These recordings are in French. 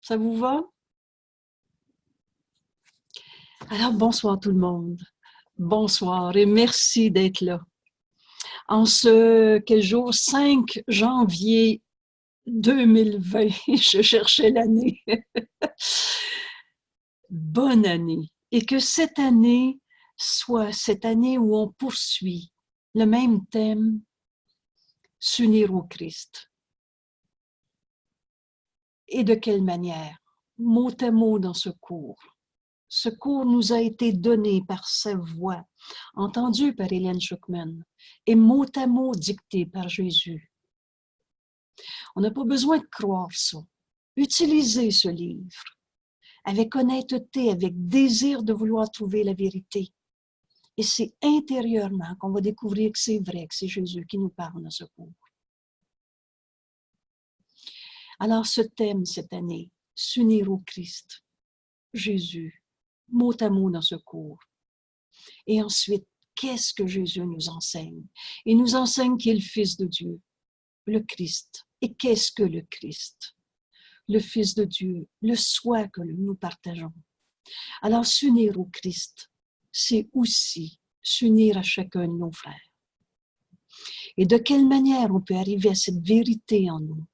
Ça vous va? Alors, bonsoir tout le monde. Bonsoir et merci d'être là. En ce, quel jour? 5 janvier 2020. Je cherchais l'année. Bonne année. Et que cette année soit cette année où on poursuit le même thème, s'unir au Christ. Et de quelle manière? Mot à mot dans ce cours. Ce cours nous a été donné par sa voix, entendu par Hélène Schuckman, et mot à mot dicté par Jésus. On n'a pas besoin de croire ça. Utilisez ce livre avec honnêteté, avec désir de vouloir trouver la vérité. Et c'est intérieurement qu'on va découvrir que c'est vrai, que c'est Jésus qui nous parle dans ce cours. Alors ce thème cette année, s'unir au Christ, Jésus, mot à mot dans ce cours. Et ensuite, qu'est-ce que Jésus nous enseigne? Il nous enseigne qu'il est le Fils de Dieu, le Christ. Et qu'est-ce que le Christ? Le Fils de Dieu, le soi que nous partageons. Alors, s'unir au Christ, c'est aussi s'unir à chacun de nos frères. Et de quelle manière on peut arriver à cette vérité en nous?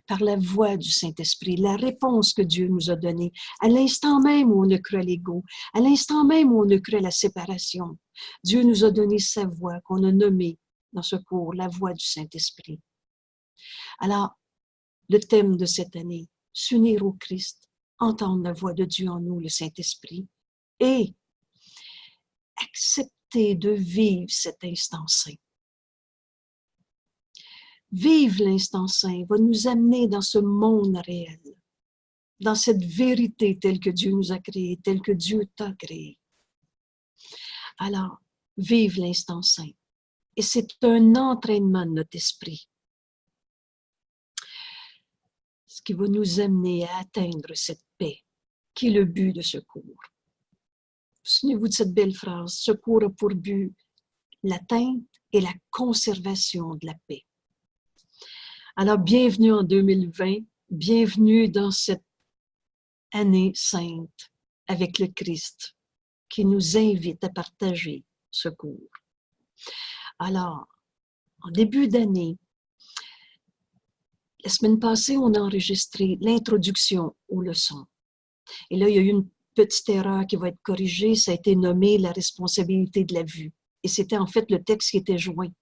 Par la voix du Saint-Esprit, la réponse que Dieu nous a donnée, à l'instant même où on a cru à l'ego, à l'instant même où on a cru à la séparation. Dieu nous a donné sa voix qu'on a nommée dans ce cours, la voix du Saint-Esprit. Alors, le thème de cette année, s'unir au Christ, entendre la voix de Dieu en nous, le Saint-Esprit, et accepter de vivre cet instant saint. Vivre l'instant saint va nous amener dans ce monde réel, dans cette vérité telle que Dieu nous a créée, telle que Dieu t'a créée. Alors, vive l'instant saint. Et c'est un entraînement de notre esprit, ce qui va nous amener à atteindre cette paix, qui est le but de ce cours. Souvenez-vous de cette belle phrase, ce cours a pour but l'atteinte et la conservation de la paix. Alors, bienvenue en 2020, bienvenue dans cette année sainte avec le Christ qui nous invite à partager ce cours. Alors, en début d'année, la semaine passée, on a enregistré l'introduction aux leçons. Et là, il y a eu une petite erreur qui va être corrigée, ça a été nommé la responsabilité de la vue. Et c'était en fait le texte qui était joint.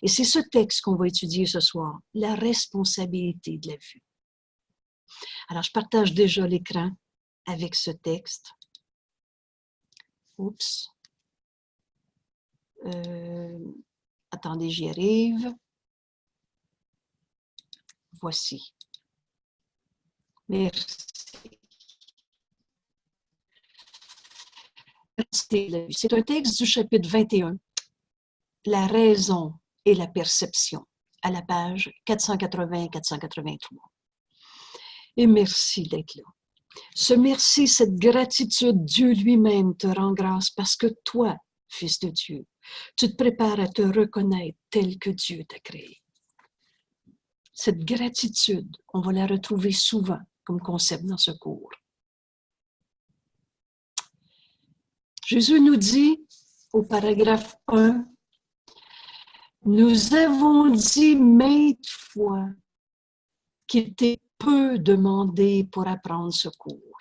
Et c'est ce texte qu'on va étudier ce soir, la responsabilité de la vue. Alors, je partage déjà l'écran avec ce texte. Oups. Attendez, j'y arrive. Voici. Merci. C'est un texte du chapitre 21, la raison et la perception, à la page 480-483. Et merci d'être là. Ce merci, cette gratitude, Dieu lui-même te rend grâce parce que toi, Fils de Dieu, tu te prépares à te reconnaître tel que Dieu t'a créé. Cette gratitude, on va la retrouver souvent comme concept dans ce cours. Jésus nous dit au paragraphe 1, « Nous avons dit maintes fois qu'il t'est peu demandé pour apprendre ce cours. »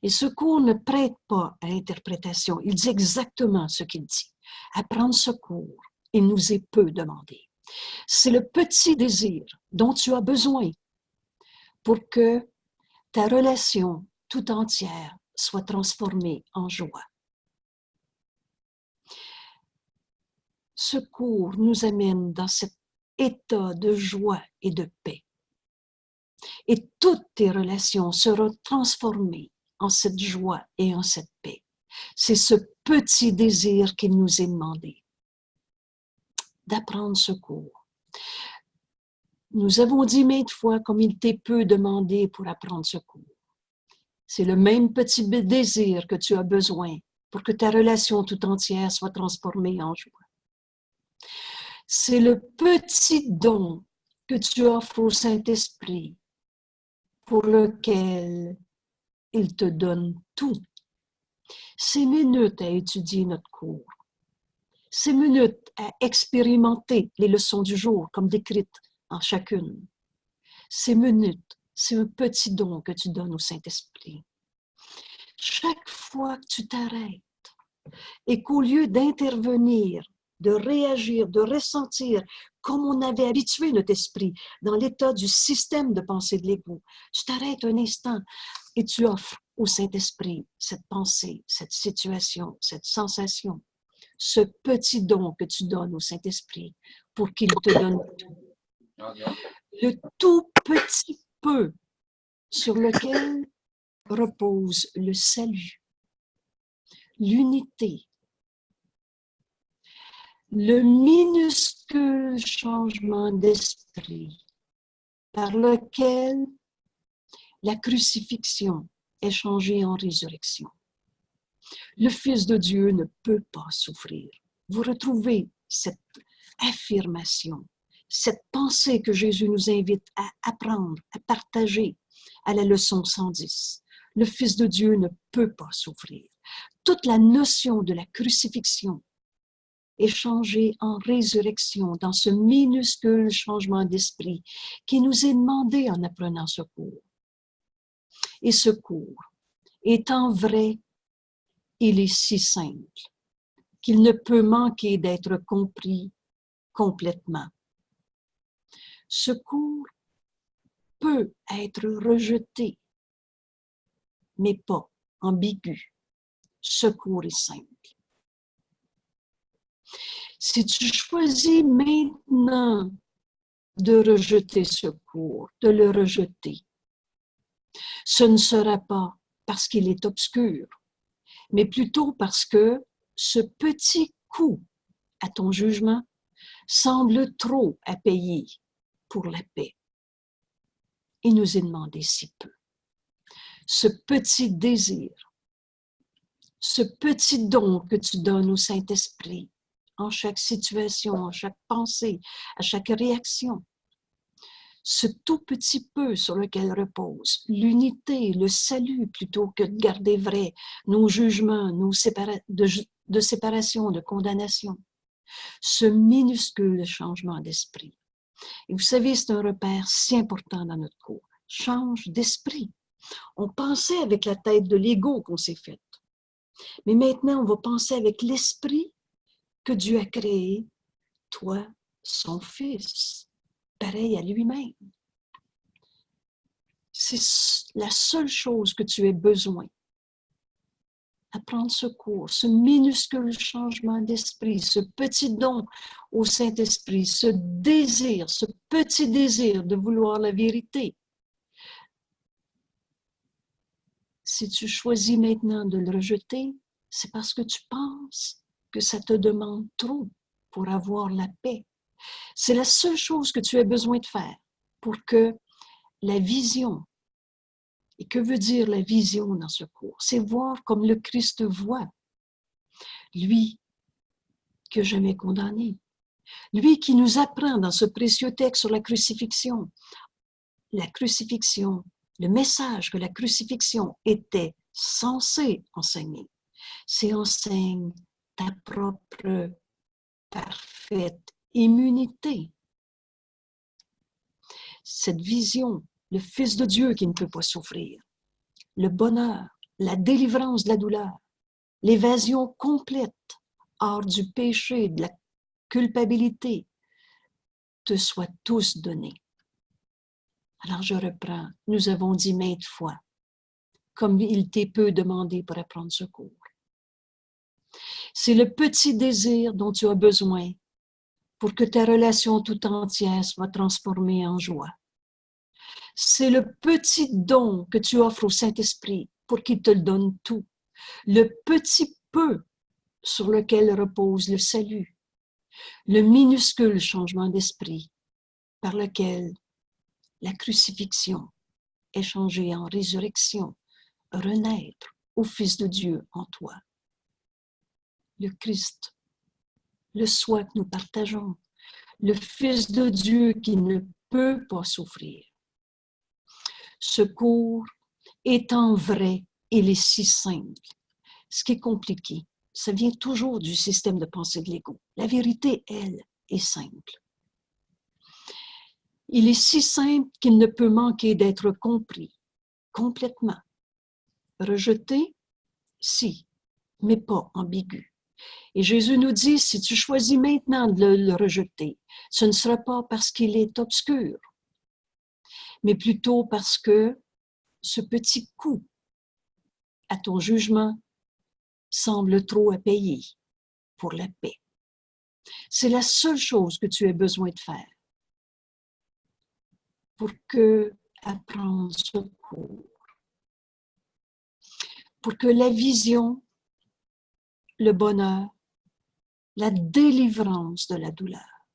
Et ce cours ne prête pas à l'interprétation. Il dit exactement ce qu'il dit. Apprendre ce cours, il nous est peu demandé. C'est le petit désir dont tu as besoin pour que ta relation tout entière soit transformée en joie. Ce cours nous amène dans cet état de joie et de paix. Et toutes tes relations seront transformées en cette joie et en cette paix. C'est ce petit désir qu'il nous est demandé d'apprendre ce cours. Nous avons dit maintes fois comme il t'est peu demandé pour apprendre ce cours. C'est le même petit désir que tu as besoin pour que ta relation tout entière soit transformée en joie. C'est le petit don que tu offres au Saint-Esprit pour lequel il te donne tout. Ces minutes à étudier notre cours, ces minutes à expérimenter les leçons du jour comme décrites en chacune, ces minutes, c'est un petit don que tu donnes au Saint-Esprit. Chaque fois que tu t'arrêtes et qu'au lieu d'intervenir, de réagir, de ressentir comme on avait habitué notre esprit dans l'état du système de pensée de l'ego, tu t'arrêtes un instant et tu offres au Saint-Esprit cette pensée, cette situation, cette sensation, ce petit don que tu donnes au Saint-Esprit pour qu'il te donne tout. Le tout petit peu sur lequel repose le salut, l'unité, le minuscule changement d'esprit par lequel la crucifixion est changée en résurrection. Le Fils de Dieu ne peut pas souffrir. Vous retrouvez cette affirmation, cette pensée que Jésus nous invite à apprendre, à partager à la leçon 110. Le Fils de Dieu ne peut pas souffrir. Toute la notion de la crucifixion est changée en résurrection dans ce minuscule changement d'esprit qui nous est demandé en apprenant ce cours. Et ce cours, étant vrai, il est si simple qu'il ne peut manquer d'être compris complètement. Ce cours peut être rejeté, mais pas ambigu. Ce cours est simple. Si tu choisis maintenant de rejeter ce cours, de le rejeter, ce ne sera pas parce qu'il est obscur, mais plutôt parce que ce petit coût à ton jugement semble trop à payer pour la paix. Il nous est demandé si peu. Ce petit désir, ce petit don que tu donnes au Saint-Esprit en chaque situation, en chaque pensée, à chaque réaction, ce tout petit peu sur lequel repose l'unité, le salut, plutôt que de garder vrai nos jugements, de séparation, de condamnation, ce minuscule changement d'esprit. Et vous savez, c'est un repère si important dans notre cours. Change d'esprit. On pensait avec la tête de l'ego qu'on s'est faite. Mais maintenant, on va penser avec l'esprit que Dieu a créé, toi, son Fils, pareil à lui-même. C'est la seule chose que tu aies besoin. Apprendre ce cours, ce minuscule changement d'esprit, ce petit don au Saint-Esprit, ce désir, ce petit désir de vouloir la vérité. Si tu choisis maintenant de le rejeter, c'est parce que tu penses que ça te demande trop pour avoir la paix. C'est la seule chose que tu as besoin de faire pour que la vision, et que veut dire la vision dans ce cours? C'est voir comme le Christ voit. Lui qui n'a jamais condamné. Lui qui nous apprend dans ce précieux texte sur la crucifixion, le message que la crucifixion était censée enseigner. C'est enseigne ta propre parfaite immunité. Cette vision, le Fils de Dieu qui ne peut pas souffrir, le bonheur, la délivrance de la douleur, l'évasion complète hors du péché, de la culpabilité, te soient tous donnés. Alors je reprends, nous avons dit maintes fois, comme il t'est peu demandé pour apprendre ce cours. C'est le petit désir dont tu as besoin pour que ta relation tout entière soit transformée en joie. C'est le petit don que tu offres au Saint-Esprit pour qu'il te le donne tout. Le petit peu sur lequel repose le salut. Le minuscule changement d'esprit par lequel la crucifixion est changée en résurrection, renaître au Fils de Dieu en toi. Le Christ, le soi que nous partageons, le Fils de Dieu qui ne peut pas souffrir. Ce cours étant vrai, il est si simple. Ce qui est compliqué, ça vient toujours du système de pensée de l'ego. La vérité, elle, est simple. Il est si simple qu'il ne peut manquer d'être compris complètement. Rejeté, si, mais pas ambigu. Et Jésus nous dit, si tu choisis maintenant de le rejeter, ce ne sera pas parce qu'il est obscur, mais plutôt parce que ce petit coup à ton jugement semble trop à payer pour la paix. C'est la seule chose que tu as besoin de faire pour apprendre ce cours, pour que la vision, le bonheur, la délivrance de la douleur,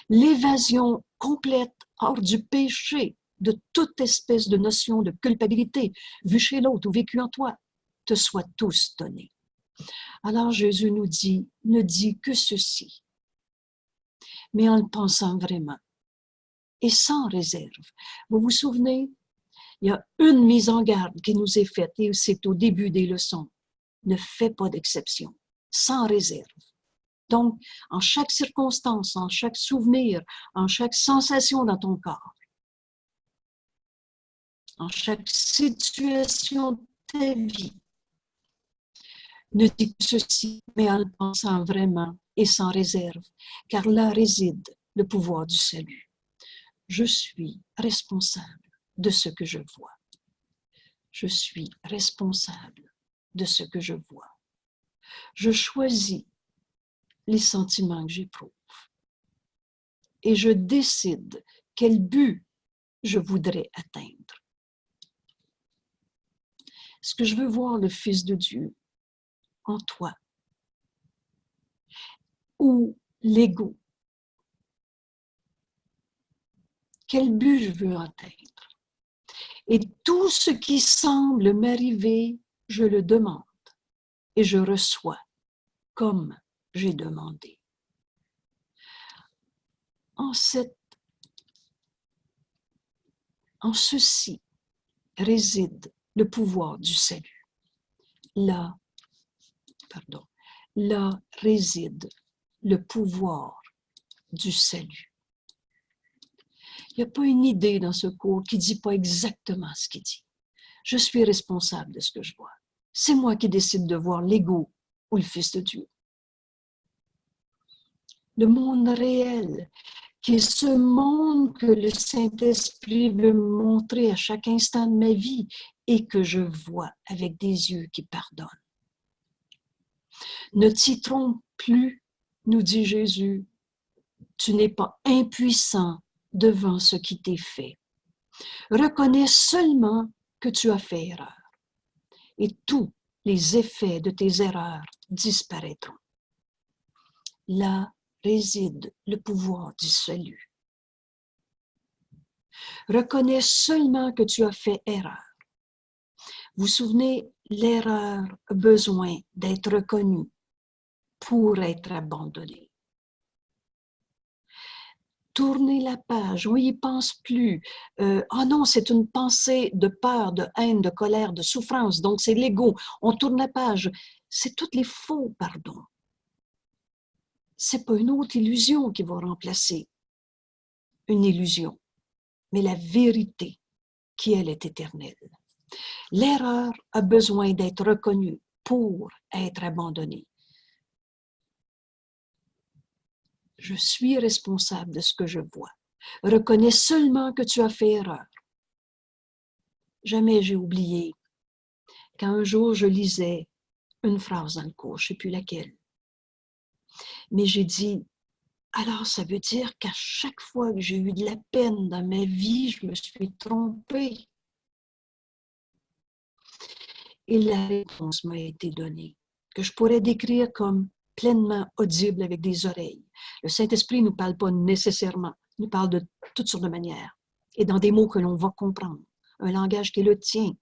l'évasion complète hors du péché de toute espèce de notion de culpabilité vue chez l'autre ou vécue en toi, te soient tous donnés. Alors Jésus nous dit, ne dit que ceci, mais en le pensant vraiment et sans réserve. Vous vous souvenez, il y a une mise en garde qui nous est faite et c'est au début des leçons. Ne fais pas d'exception, sans réserve. Donc, en chaque circonstance, en chaque souvenir, en chaque sensation dans ton corps, en chaque situation de ta vie, ne dis que ceci, mais en le pensant vraiment et sans réserve, car là réside le pouvoir du salut. Je suis responsable de ce que je vois. Je suis responsable de ce que je vois. Je choisis les sentiments que j'éprouve. Et je décide quel but je voudrais atteindre. Est-ce que je veux voir le Fils de Dieu en toi? Ou l'ego? Quel but je veux atteindre? Et tout ce qui semble m'arriver, je le demande et je reçois comme j'ai demandé. En ceci réside le pouvoir du salut. Là réside le pouvoir du salut. Il n'y a pas une idée dans ce cours qui ne dit pas exactement ce qu'il dit. Je suis responsable de ce que je vois. C'est moi qui décide de voir l'ego ou le Fils de Dieu. Le monde réel, qui est ce monde que le Saint-Esprit veut me montrer à chaque instant de ma vie et que je vois avec des yeux qui pardonnent. Ne t'y trompe plus, nous dit Jésus, tu n'es pas impuissant devant ce qui t'est fait. Reconnais seulement que tu as fait erreur et tous les effets de tes erreurs disparaîtront. Là réside le pouvoir du salut. Reconnais seulement que tu as fait erreur. Vous vous souvenez, l'erreur a besoin d'être reconnue pour être abandonnée. Tournez la page, on n'y pense plus. Oh non, c'est une pensée de peur, de haine, de colère, de souffrance, donc c'est l'ego. On tourne la page. C'est tous les faux pardons. C'est pas une autre illusion qui va remplacer une illusion, mais la vérité qui, elle, est éternelle. L'erreur a besoin d'être reconnue pour être abandonnée. Je suis responsable de ce que je vois. Reconnais seulement que tu as fait erreur. Jamais j'ai oublié quand un jour je lisais une phrase dans le cours, je ne sais plus laquelle. Mais j'ai dit, alors ça veut dire qu'à chaque fois que j'ai eu de la peine dans ma vie, je me suis trompée. Et la réponse m'a été donnée, que je pourrais décrire comme pleinement audible avec des oreilles. Le Saint-Esprit ne nous parle pas nécessairement, il nous parle de toutes sortes de manières et dans des mots que l'on va comprendre, un langage qui est le tien.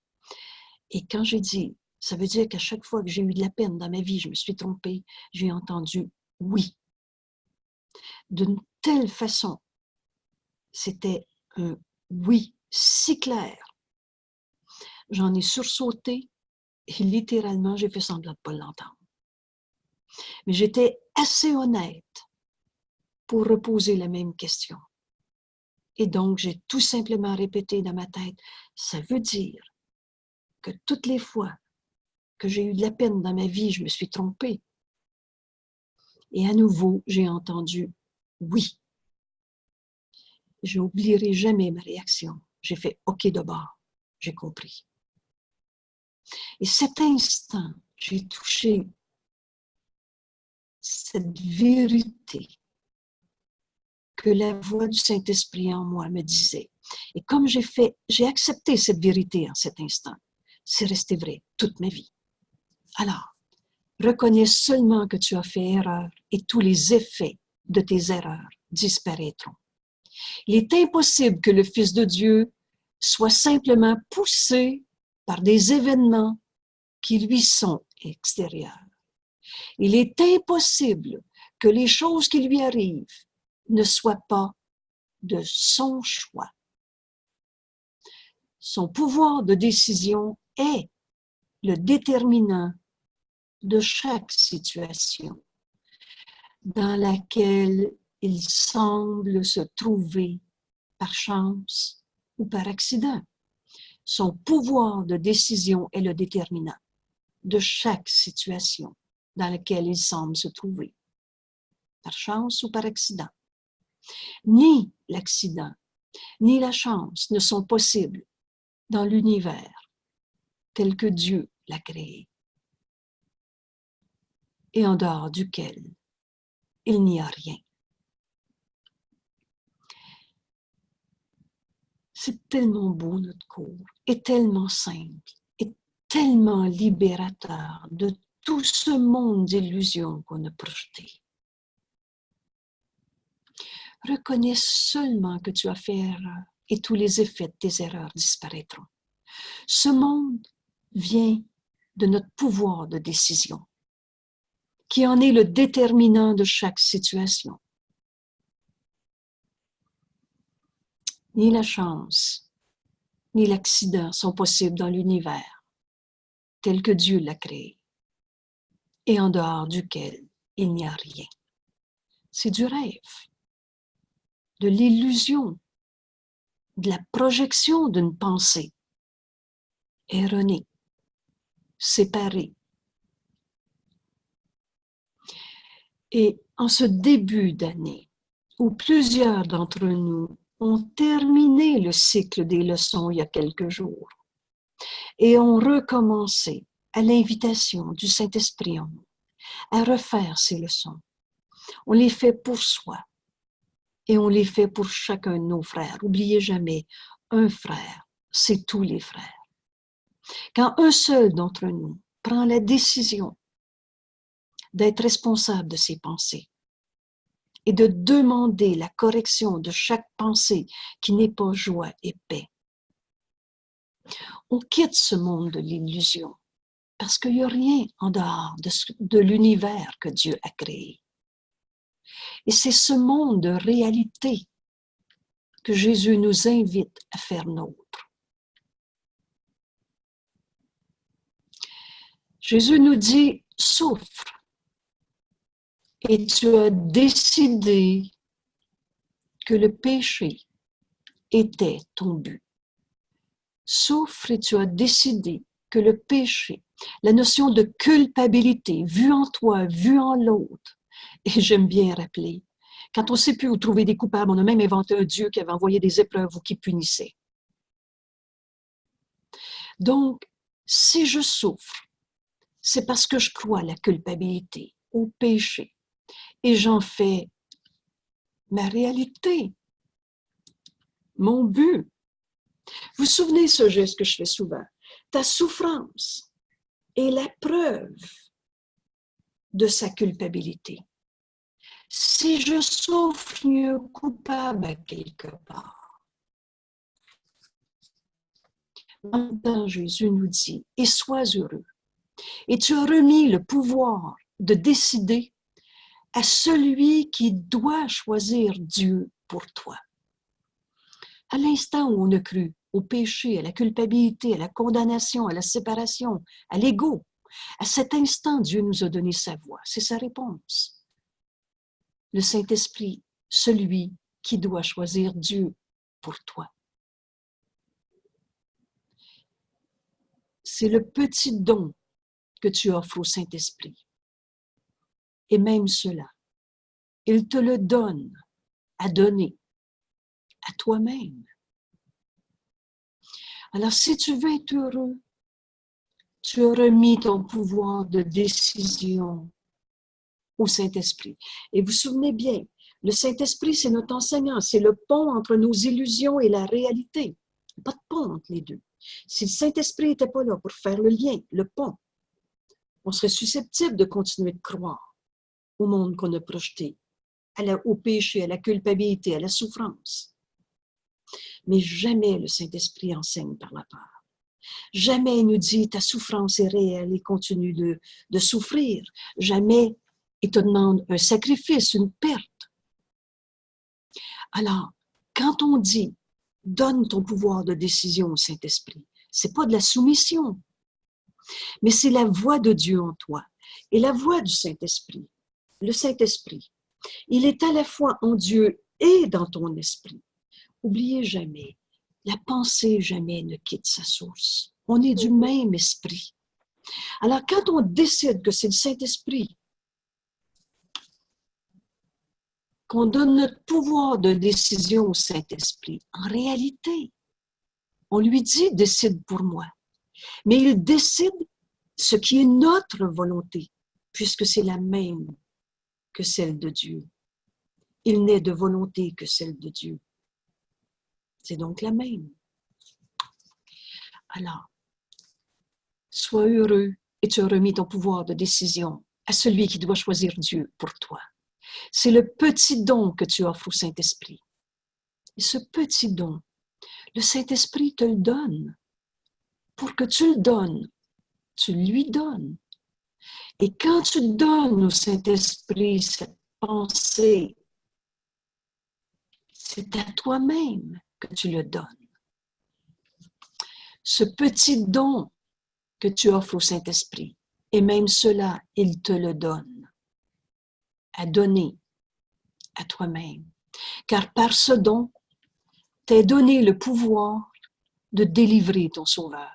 Et quand j'ai dit, ça veut dire qu'à chaque fois que j'ai eu de la peine dans ma vie, je me suis trompée, j'ai entendu oui. D'une telle façon, c'était un oui si clair J'en ai sursauté et littéralement, j'ai fait semblant de ne pas l'entendre. Mais j'étais assez honnête pour reposer la même question. Et donc, j'ai tout simplement répété dans ma tête, ça veut dire que toutes les fois que j'ai eu de la peine dans ma vie, je me suis trompée. Et à nouveau, j'ai entendu oui. Je n'oublierai jamais ma réaction. J'ai fait OK de bord. J'ai compris. Et cet instant, j'ai touché cette vérité que la voix du Saint-Esprit en moi me disait. Et comme j'ai accepté cette vérité en cet instant, c'est resté vrai toute ma vie. Alors, reconnais seulement que tu as fait erreur et tous les effets de tes erreurs disparaîtront. Il est impossible que le Fils de Dieu soit simplement poussé par des événements qui lui sont extérieurs. Il est impossible que les choses qui lui arrivent ne soient pas de son choix. Son pouvoir de décision est le déterminant de chaque situation dans laquelle il semble se trouver par chance ou par accident. Son pouvoir de décision est le déterminant de chaque situation dans laquelle il semble se trouver, par chance ou par accident. Ni l'accident, ni la chance ne sont possibles dans l'univers tel que Dieu l'a créé et en dehors duquel il n'y a rien. C'est tellement beau notre cours, et tellement simple, et tellement libérateur de tout ce monde d'illusions qu'on a projeté. Reconnais seulement que tu as fait erreur et tous les effets de tes erreurs disparaîtront. Ce monde vient de notre pouvoir de décision, qui en est le déterminant de chaque situation. Ni la chance, ni l'accident sont possibles dans l'univers tel que Dieu l'a créé et en dehors duquel il n'y a rien. C'est du rêve, de l'illusion, de la projection d'une pensée erronée, séparée. Et en ce début d'année, où plusieurs d'entre nous ont terminé le cycle des leçons il y a quelques jours et ont recommencé à l'invitation du Saint-Esprit en nous à refaire ces leçons. On les fait pour soi et on les fait pour chacun de nos frères. N'oubliez jamais, un frère, c'est tous les frères. Quand un seul d'entre nous prend la décision d'être responsable de ses pensées et de demander la correction de chaque pensée qui n'est pas joie et paix, on quitte ce monde de l'illusion parce qu'il n'y a rien en dehors de l'univers que Dieu a créé. Et c'est ce monde de réalité que Jésus nous invite à faire nôtre. Jésus nous dit, souffre, et tu as décidé que le péché était ton but. Souffre et tu as décidé que le péché, la notion de culpabilité, vue en toi, vue en l'autre, et j'aime bien rappeler, quand on ne sait plus où trouver des coupables, on a même inventé un Dieu qui avait envoyé des épreuves ou qui punissait. Donc, si je souffre, c'est parce que je crois à la culpabilité, au péché, et j'en fais ma réalité, mon but. Vous vous souvenez ce geste que je fais souvent? Ta souffrance est la preuve de sa culpabilité. Si je souffre, mieux coupable à quelque part. Maintenant, Jésus nous dit, et sois heureux. Et tu as remis le pouvoir de décider à celui qui doit choisir Dieu pour toi. À l'instant où on a cru, au péché, à la culpabilité, à la condamnation, à la séparation, à l'ego. À cet instant, Dieu nous a donné sa voix. C'est sa réponse. Le Saint-Esprit, celui qui doit choisir Dieu pour toi. C'est le petit don que tu offres au Saint-Esprit. Et même cela, il te le donne à donner à toi-même. Alors, si tu veux être heureux, tu as remis ton pouvoir de décision au Saint-Esprit. Et vous vous souvenez bien, le Saint-Esprit, c'est notre enseignant, c'est le pont entre nos illusions et la réalité. Pas de pont entre les deux. Si le Saint-Esprit n'était pas là pour faire le lien, le pont, on serait susceptible de continuer de croire au monde qu'on a projeté, au péché, à la culpabilité, à la souffrance. Mais jamais le Saint-Esprit enseigne par la peur. Jamais il nous dit ta souffrance est réelle et continue de souffrir. Jamais il te demande un sacrifice, une perte. Alors, quand on dit donne ton pouvoir de décision au Saint-Esprit, c'est pas de la soumission, mais c'est la voix de Dieu en toi. Et la voix du Saint-Esprit, le Saint-Esprit, il est à la fois en Dieu et dans ton esprit. Oubliez jamais, la pensée jamais ne quitte sa source. On est du même esprit. Alors, quand on décide que c'est le Saint-Esprit, qu'on donne notre pouvoir de décision au Saint-Esprit, en réalité, on lui dit « décide pour moi ». Mais il décide ce qui est notre volonté, puisque c'est la même que celle de Dieu. Il n'est de volonté que celle de Dieu. C'est donc la même. Alors, sois heureux et tu as remis ton pouvoir de décision à celui qui doit choisir Dieu pour toi. C'est le petit don que tu offres au Saint-Esprit. Et ce petit don, le Saint-Esprit te le donne. Pour que tu le donnes, tu lui donnes. Et quand tu donnes au Saint-Esprit cette pensée, c'est à toi-même que tu le donnes. Ce petit don que tu offres au Saint-Esprit, et même cela, il te le donne, à donner à toi-même. Car par ce don, t'est donné le pouvoir de délivrer ton Sauveur,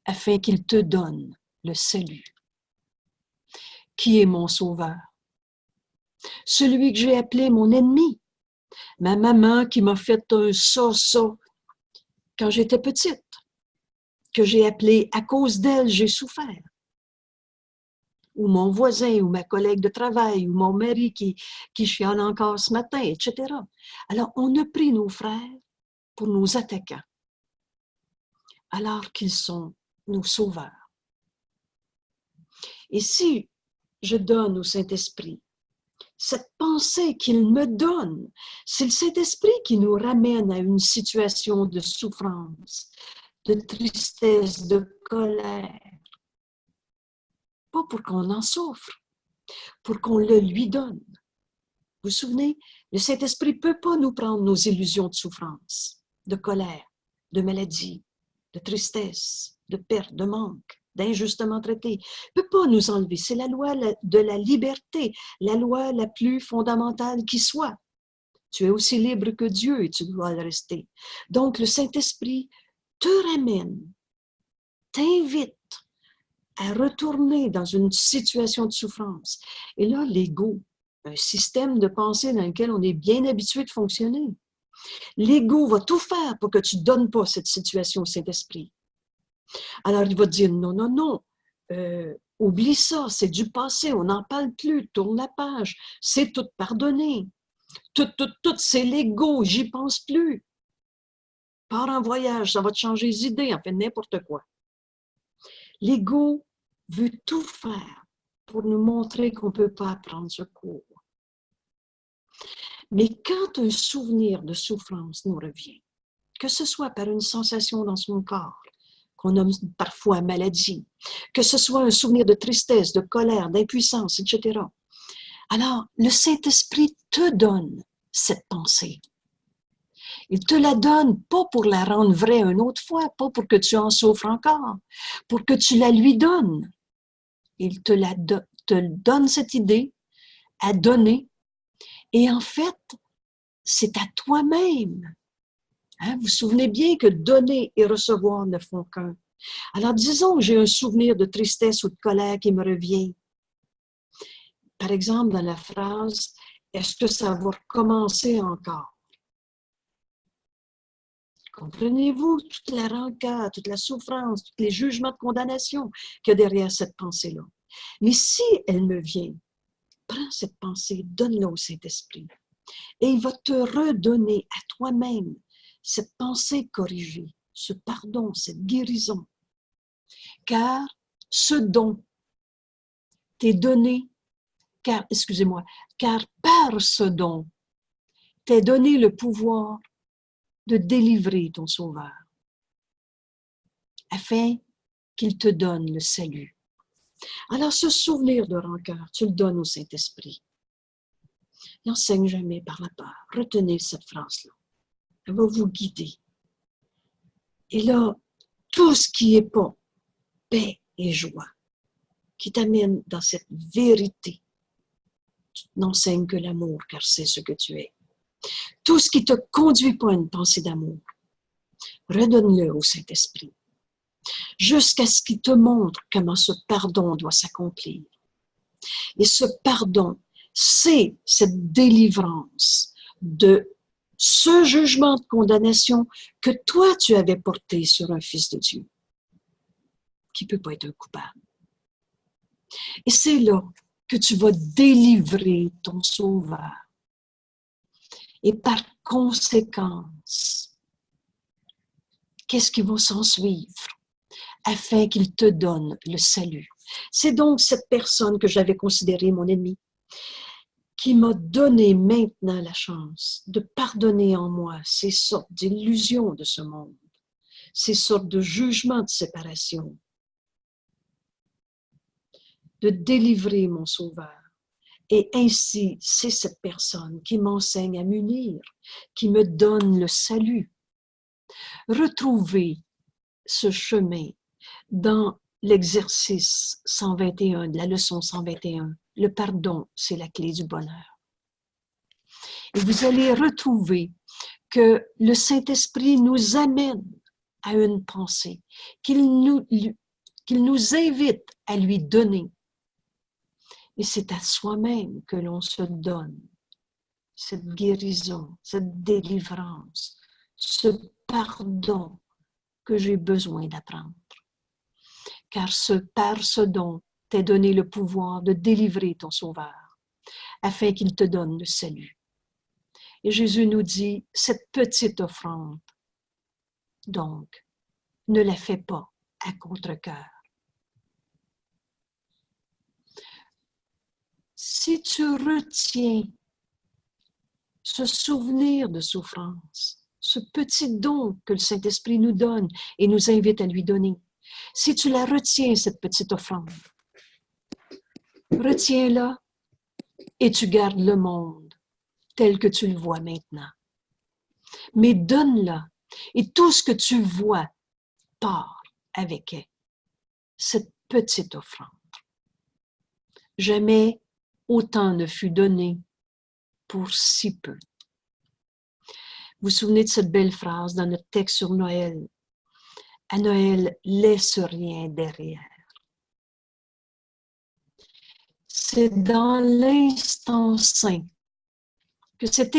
afin qu'il te donne le salut. Qui est mon Sauveur? Celui que j'ai appelé mon ennemi. Ma maman qui m'a fait un ça quand j'étais petite, que j'ai appelé à cause d'elle, j'ai souffert. Ou mon voisin, ou ma collègue de travail, ou mon mari qui chiale encore ce matin, etc. Alors, on a pris nos frères pour nos attaquants, alors qu'ils sont nos sauveurs. Et si je donne au Saint-Esprit cette pensée qu'il me donne, c'est le Saint-Esprit qui nous ramène à une situation de souffrance, de tristesse, de colère. Pas pour qu'on en souffre, pour qu'on le lui donne. Vous vous souvenez, le Saint-Esprit ne peut pas nous prendre nos illusions de souffrance, de colère, de maladie, de tristesse, de perte, de manque, d'injustement traité. Il ne peut pas nous enlever. C'est la loi de la liberté, la loi la plus fondamentale qui soit. Tu es aussi libre que Dieu et tu dois le rester. Donc, le Saint-Esprit te ramène, t'invite à retourner dans une situation de souffrance. Et là, l'ego, un système de pensée dans lequel on est bien habitué de fonctionner. L'ego va tout faire pour que tu ne donnes pas cette situation au Saint-Esprit. Alors, il va te dire, non, non, non, oublie ça, c'est du passé, on n'en parle plus, tourne la page, c'est tout pardonné. Tout, c'est l'ego, j'y pense plus. Pars en voyage, ça va te changer les idées, en fait, n'importe quoi. L'ego veut tout faire pour nous montrer qu'on ne peut pas prendre secours. Mais quand un souvenir de souffrance nous revient, que ce soit par une sensation dans son corps, qu'on nomme parfois maladie, que ce soit un souvenir de tristesse, de colère, d'impuissance, etc. Alors, le Saint-Esprit te donne cette pensée. Il te la donne pas pour la rendre vraie une autre fois, pas pour que tu en souffres encore, pour que tu la lui donnes. Il te donne cette idée à donner. Et en fait, c'est à toi-même. Hein? Vous vous souvenez bien que donner et recevoir ne font qu'un. Alors, disons que j'ai un souvenir de tristesse ou de colère qui me revient. Par exemple, dans la phrase « Est-ce que ça va recommencer encore? » Comprenez-vous toute la rancœur, toute la souffrance, tous les jugements de condamnation qu'il y a derrière cette pensée-là. Mais si elle me vient, prends cette pensée, donne-la au Saint-Esprit. Et il va te redonner à toi-même cette pensée corrigée, ce pardon, cette guérison. Car ce don t'est donné, car par ce don, t'est donné le pouvoir de délivrer ton Sauveur, afin qu'il te donne le salut. Alors, ce souvenir de rancœur, tu le donnes au Saint-Esprit. N'enseigne jamais par la peur. Retenez cette phrase-là. Elle va vous guider. Et là, tout ce qui n'est pas paix et joie, qui t'amène dans cette vérité, tu n'enseignes que l'amour, car c'est ce que tu es. Tout ce qui ne te conduit pas à une pensée d'amour, redonne-le au Saint-Esprit, jusqu'à ce qu'il te montre comment ce pardon doit s'accomplir. Et ce pardon, c'est cette délivrance de ce jugement de condamnation que toi, tu avais porté sur un fils de Dieu, qui ne peut pas être un coupable. Et c'est là que tu vas délivrer ton Sauveur. Et par conséquence, qu'est-ce qui va s'en suivre? Afin qu'il te donne le salut. C'est donc cette personne que j'avais considérée mon ennemi, qui m'a donné maintenant la chance de pardonner en moi ces sortes d'illusions de ce monde, ces sortes de jugements de séparation, de délivrer mon Sauveur. Et ainsi, c'est cette personne qui m'enseigne à m'unir, qui me donne le salut. Retrouver ce chemin dans l'exercice 121, de la leçon 121. Le pardon, c'est la clé du bonheur. Et vous allez retrouver que le Saint-Esprit nous amène à une pensée, qu'il nous invite à lui donner. Et c'est à soi-même que l'on se donne cette guérison, cette délivrance, ce pardon que j'ai besoin d'apprendre. Car par ce don, t'est donné le pouvoir de délivrer ton Sauveur, afin qu'il te donne le salut. Et Jésus nous dit, cette petite offrande, donc, ne la fais pas à contre-cœur. Si tu retiens ce souvenir de souffrance, ce petit don que le Saint-Esprit nous donne et nous invite à lui donner, si tu la retiens, cette petite offrande, retiens-la et tu gardes le monde tel que tu le vois maintenant. Mais donne-la et tout ce que tu vois part avec elle, cette petite offrande. Jamais autant ne fut donné pour si peu. Vous vous souvenez de cette belle phrase dans notre texte sur Noël? À Noël, laisse rien derrière. C'est dans l'instant saint que cet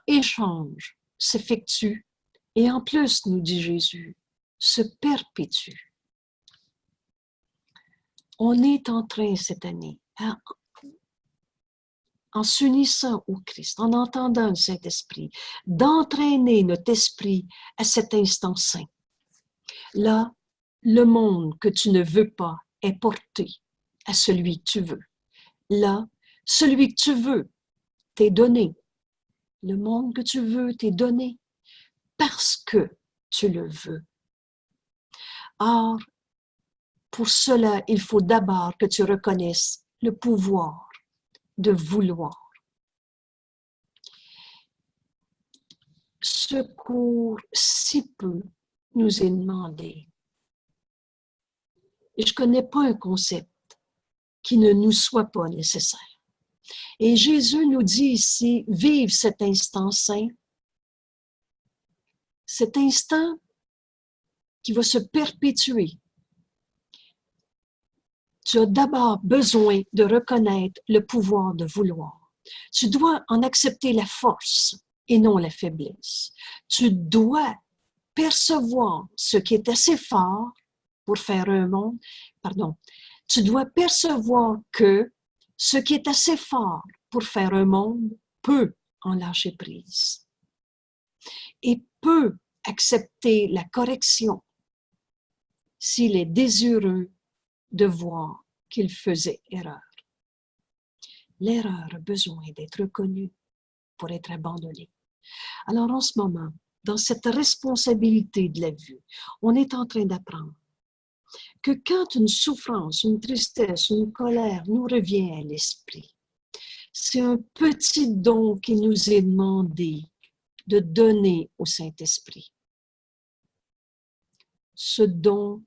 échange s'effectue et en plus, nous dit Jésus, se perpétue. On est en train cette année, en s'unissant au Christ, en entendant le Saint-Esprit, d'entraîner notre esprit à cet instant saint. Là, le monde que tu ne veux pas est porté à celui que tu veux. Là, celui que tu veux t'est donné. Le monde que tu veux t'est donné parce que tu le veux. Or, pour cela, il faut d'abord que tu reconnaisses le pouvoir de vouloir. secours si peu nous est demandé. Et je ne connais pas un concept qui ne nous soit pas nécessaire. Et Jésus nous dit ici, vive cet instant saint, cet instant qui va se perpétuer. Tu as d'abord besoin de reconnaître le pouvoir de vouloir. Tu dois en accepter la force et non la faiblesse. Tu dois percevoir ce qui est assez fort pour faire un monde. Tu dois percevoir que ce qui est assez fort pour faire un monde peut en lâcher prise et peut accepter la correction s'il est désireux de voir qu'il faisait erreur. L'erreur a besoin d'être reconnue pour être abandonnée. Alors en ce moment, dans cette responsabilité de la vue, on est en train d'apprendre que quand une souffrance, une tristesse, une colère nous revient à l'esprit, c'est un petit don qui nous est demandé de donner au Saint-Esprit. Ce don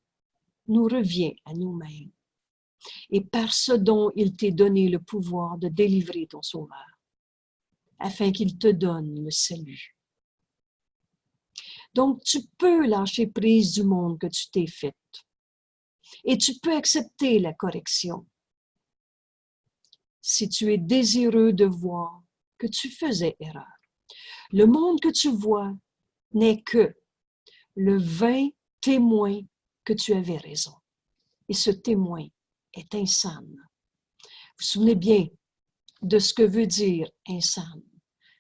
nous revient à nous-mêmes. Et par ce don, il t'est donné le pouvoir de délivrer ton Sauveur, afin qu'il te donne le salut. Donc, tu peux lâcher prise du monde que tu t'es fait. Et tu peux accepter la correction si tu es désireux de voir que tu faisais erreur. Le monde que tu vois n'est que le vain témoin que tu avais raison. Et ce témoin est insane. Vous vous souvenez bien de ce que veut dire insane,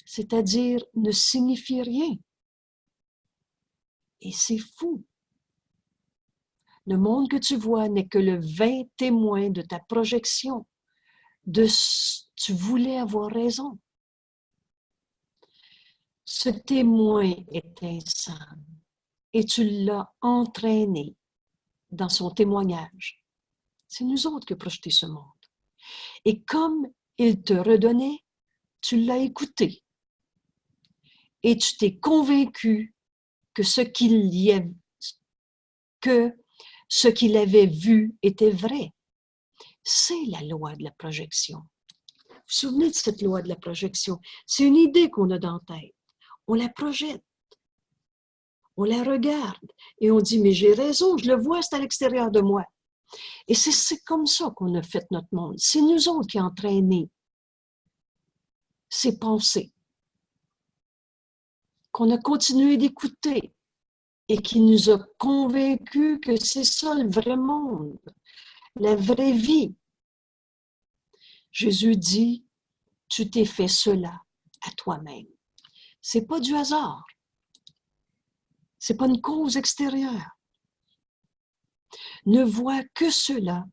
c'est-à-dire ne signifie rien. Et c'est fou. Le monde que tu vois n'est que le vain témoin de ta projection, tu voulais avoir raison. Ce témoin est insane et tu l'as entraîné dans son témoignage. C'est nous autres qui avons projeté ce monde. Et comme il te redonnait, tu l'as écouté et tu t'es convaincu que ce qu'il avait vu était vrai. C'est la loi de la projection. Vous vous souvenez de cette loi de la projection? C'est une idée qu'on a dans la tête. On la projette. On la regarde et on dit, mais j'ai raison, je le vois, c'est à l'extérieur de moi. Et c'est comme ça qu'on a fait notre monde. C'est nous autres qui avons entraîné ces pensées, qu'on a continué d'écouter et qui nous a convaincus que c'est ça le vrai monde, la vraie vie. Jésus dit, tu t'es fait cela à toi-même. C'est pas du hasard. C'est pas une cause extérieure. Ne vois que cela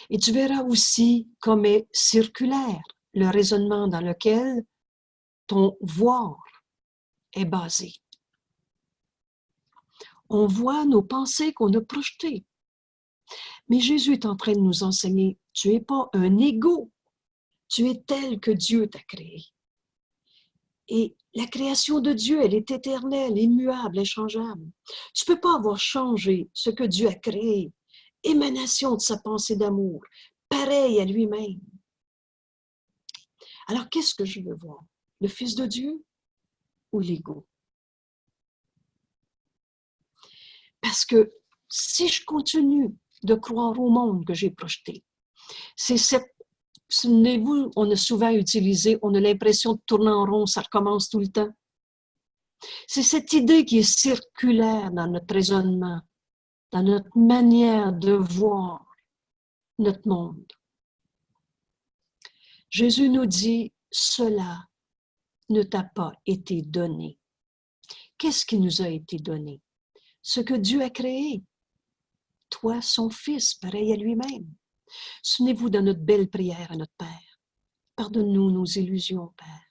et tu verras aussi comme est circulaire le raisonnement dans lequel ton voir est basé. On voit nos pensées qu'on a projetées. Mais Jésus est en train de nous enseigner, tu n'es pas un égo, tu es tel que Dieu t'a créé. Et la création de Dieu, elle est éternelle, immuable, inchangeable. Tu ne peux pas avoir changé ce que Dieu a créé, émanation de sa pensée d'amour, pareil à lui-même. Alors, qu'est-ce que je veux voir? Le Fils de Dieu ou l'ego? Parce que si je continue de croire au monde que j'ai projeté, c'est cette, souvenez-vous, on a souvent utilisé, on a l'impression de tourner en rond, ça recommence tout le temps. C'est cette idée qui est circulaire dans notre raisonnement, dans notre manière de voir notre monde. Jésus nous dit, cela ne t'a pas été donné. Qu'est-ce qui nous a été donné? Ce que Dieu a créé. Toi, son Fils, pareil à lui-même. Souvenez-vous de notre belle prière à notre Père. Pardonne-nous nos illusions, Père,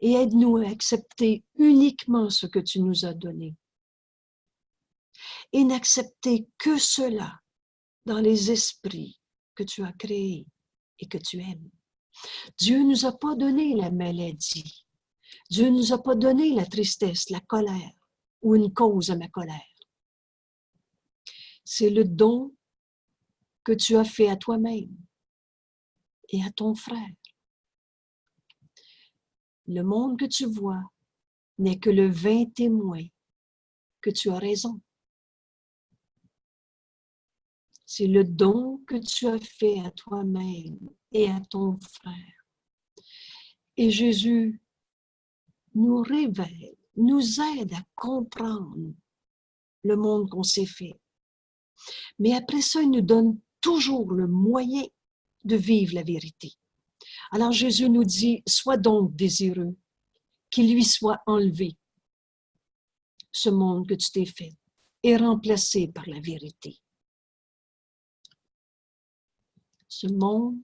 et aide-nous à accepter uniquement ce que tu nous as donné. Et n'accepter que cela dans les esprits que tu as créés et que tu aimes. Dieu ne nous a pas donné la maladie. Dieu ne nous a pas donné la tristesse, la colère ou une cause à ma colère. C'est le don que tu as fait à toi-même et à ton frère. Le monde que tu vois n'est que le vain témoin que tu as raison. C'est le don que tu as fait à toi-même et à ton frère. Et Jésus nous révèle, nous aide à comprendre le monde qu'on s'est fait. Mais après ça, il nous donne toujours le moyen de vivre la vérité. Alors Jésus nous dit, sois donc désireux, qu'il lui soit enlevé, ce monde que tu t'es fait, et remplacé par la vérité. Ce monde,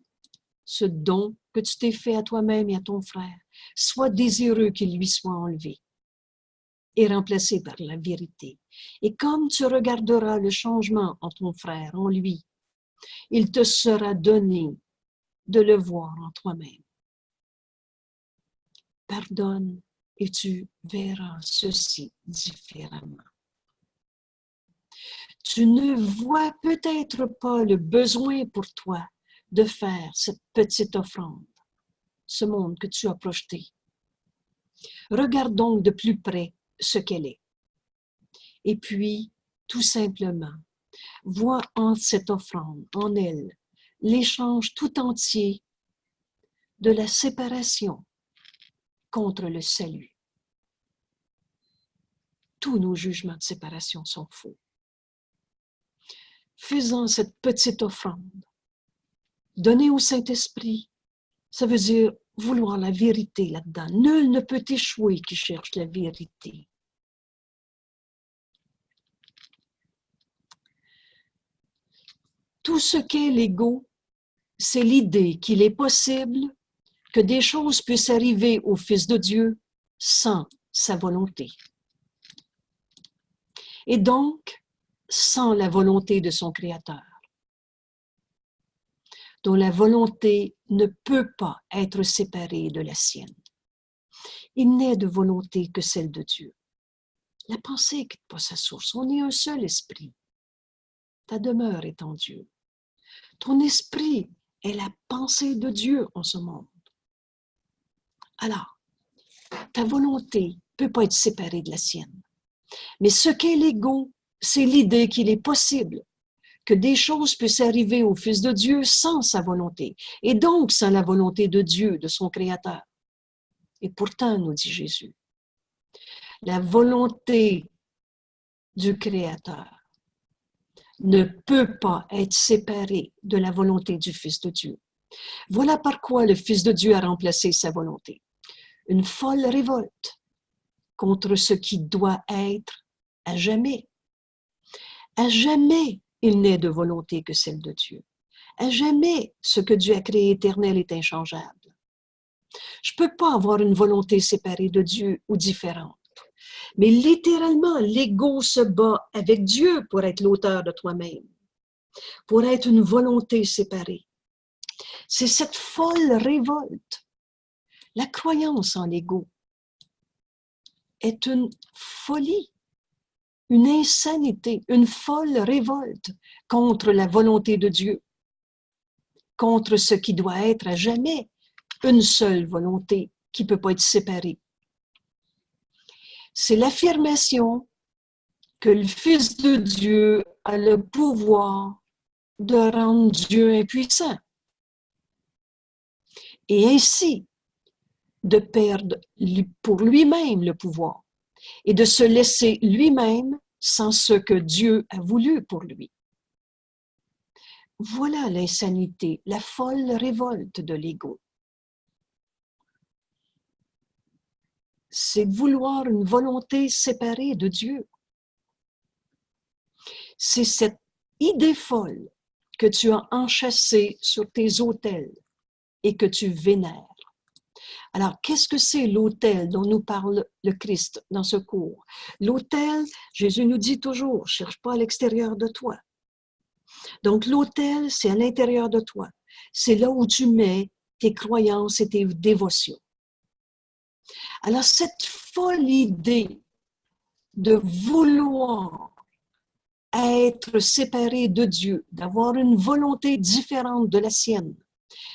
ce don que tu t'es fait à toi-même et à ton frère, sois désireux qu'il lui soit enlevé et remplacé par la vérité. Et comme tu regarderas le changement en ton frère, en lui, il te sera donné de le voir en toi-même. Pardonne et tu verras ceci différemment. Tu ne vois peut-être pas le besoin pour toi de faire cette petite offrande, ce monde que tu as projeté. Regarde donc de plus près ce qu'elle est. Et puis, tout simplement, vois en cette offrande, en elle, l'échange tout entier de la séparation contre le salut. Tous nos jugements de séparation sont faux. Faisant cette petite offrande, donnée au Saint-Esprit, ça veut dire vouloir la vérité là-dedans. Nul ne peut échouer qui cherche la vérité. Tout ce qu'est l'ego, c'est l'idée qu'il est possible que des choses puissent arriver au Fils de Dieu sans sa volonté. Et donc, sans la volonté de son Créateur, dont la volonté ne peut pas être séparée de la sienne. Il n'est de volonté que celle de Dieu. La pensée quitte pas sa source. On est un seul esprit. Ta demeure est en Dieu. Ton esprit est la pensée de Dieu en ce monde. Alors, ta volonté ne peut pas être séparée de la sienne. Mais ce qu'est l'ego, c'est l'idée qu'il est possible que des choses puissent arriver au Fils de Dieu sans sa volonté, et donc sans la volonté de Dieu, de son Créateur. Et pourtant, nous dit Jésus, la volonté du Créateur ne peut pas être séparée de la volonté du Fils de Dieu. Voilà par quoi le Fils de Dieu a remplacé sa volonté. Une folle révolte contre ce qui doit être à jamais. À jamais, il n'est de volonté que celle de Dieu. À jamais, ce que Dieu a créé éternel est inchangeable. Je ne peux pas avoir une volonté séparée de Dieu ou différente. Mais littéralement, l'ego se bat avec Dieu pour être l'auteur de toi-même, pour être une volonté séparée. C'est cette folle révolte. La croyance en l'ego est une folie, une insanité, une folle révolte contre la volonté de Dieu, contre ce qui doit être à jamais une seule volonté qui ne peut pas être séparée. C'est l'affirmation que le Fils de Dieu a le pouvoir de rendre Dieu impuissant et ainsi de perdre pour lui-même le pouvoir et de se laisser lui-même sans ce que Dieu a voulu pour lui. Voilà l'insanité, la folle révolte de l'ego. C'est vouloir une volonté séparée de Dieu. C'est cette idée folle que tu as enchâssée sur tes autels et que tu vénères. Alors, qu'est-ce que c'est l'autel dont nous parle le Christ dans ce cours? L'autel, Jésus nous dit toujours, ne cherche pas à l'extérieur de toi. Donc, l'autel, c'est à l'intérieur de toi. C'est là où tu mets tes croyances et tes dévotions. Alors, cette folle idée de vouloir être séparé de Dieu, d'avoir une volonté différente de la sienne,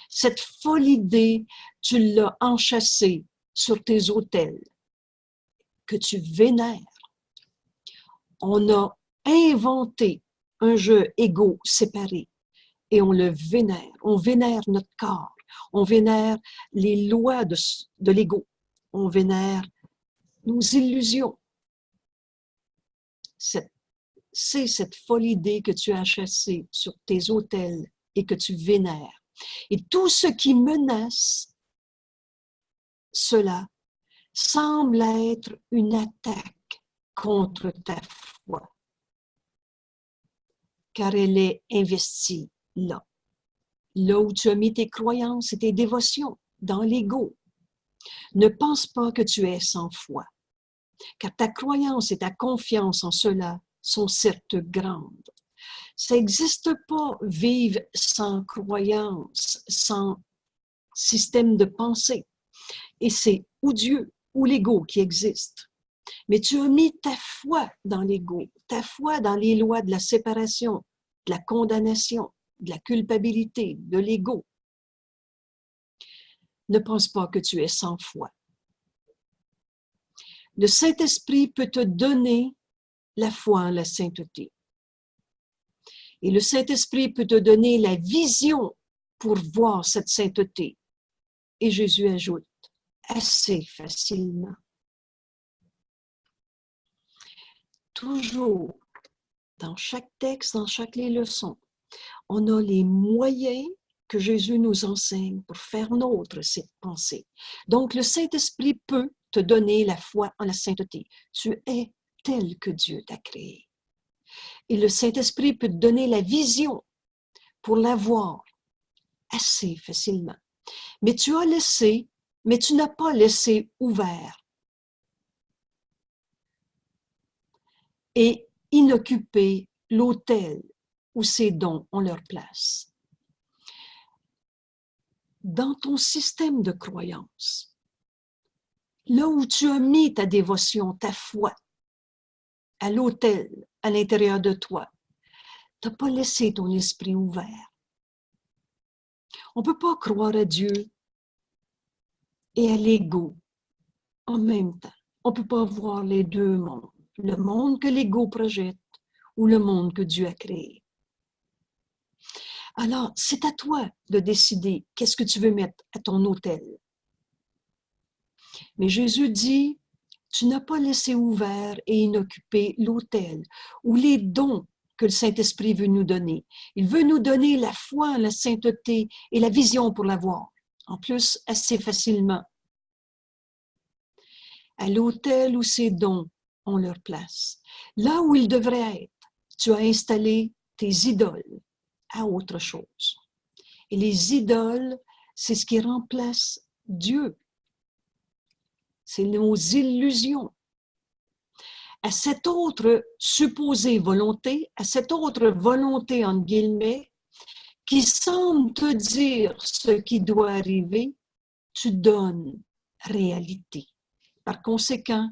cette folle idée, tu l'as enchâssée sur tes autels, que tu vénères. On a inventé un jeu égaux séparé et on le vénère. On vénère notre corps. On vénère les lois de l'ego. On vénère nos illusions. C'est cette folle idée que tu as chassée sur tes autels et que tu vénères. Et tout ce qui menace cela semble être une attaque contre ta foi, car elle est investie là. Là où tu as mis tes croyances et tes dévotions, dans l'ego. Ne pense pas que tu es sans foi, car ta croyance et ta confiance en cela sont certes grandes. Ça n'existe pas vivre sans croyance, sans système de pensée. Et c'est ou Dieu ou l'ego qui existe. Mais tu as mis ta foi dans l'ego, ta foi dans les lois de la séparation, de la condamnation, de la culpabilité, de l'ego. Ne pense pas que tu es sans foi. Le Saint-Esprit peut te donner la foi en la sainteté. Et le Saint-Esprit peut te donner la vision pour voir cette sainteté. Et Jésus ajoute, assez facilement. Toujours, dans chaque texte, dans chaque leçon, on a les moyens que Jésus nous enseigne pour faire nôtre cette pensée. Donc, le Saint-Esprit peut te donner la foi en la sainteté. Tu es tel que Dieu t'a créé. Et le Saint-Esprit peut te donner la vision pour la voir assez facilement. Mais tu n'as pas laissé ouvert et inoccupé l'autel où ces dons ont leur place. Dans ton système de croyance, là où tu as mis ta dévotion, ta foi, à l'autel, à l'intérieur de toi, tu n'as pas laissé ton esprit ouvert. On ne peut pas croire à Dieu et à l'ego en même temps. On ne peut pas voir les deux mondes, le monde que l'ego projette ou le monde que Dieu a créé. Alors, c'est à toi de décider qu'est-ce que tu veux mettre à ton autel. Mais Jésus dit, tu n'as pas laissé ouvert et inoccupé l'autel ou les dons que le Saint-Esprit veut nous donner. Il veut nous donner la foi, la sainteté et la vision pour l'avoir. En plus, assez facilement. À l'autel où ces dons ont leur place. Là où ils devraient être, tu as installé tes idoles à autre chose. Et les idoles, c'est ce qui remplace Dieu. C'est nos illusions. À cette autre supposée volonté, à cette autre volonté, entre guillemets, qui semble te dire ce qui doit arriver, tu donnes réalité. Par conséquent,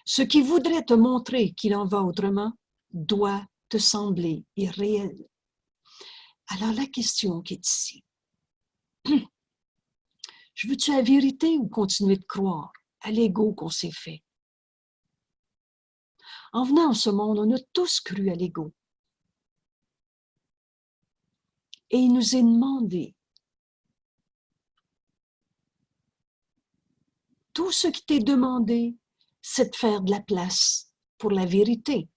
ce qui voudrait te montrer qu'il en va autrement doit te sembler irréel. Alors la question qui est ici, je veux-tu la vérité ou continuer de croire à l'ego qu'on s'est fait? En venant en ce monde, on a tous cru à l'ego. Et il nous est demandé, tout ce qui t'est demandé, c'est de faire de la place pour la vérité.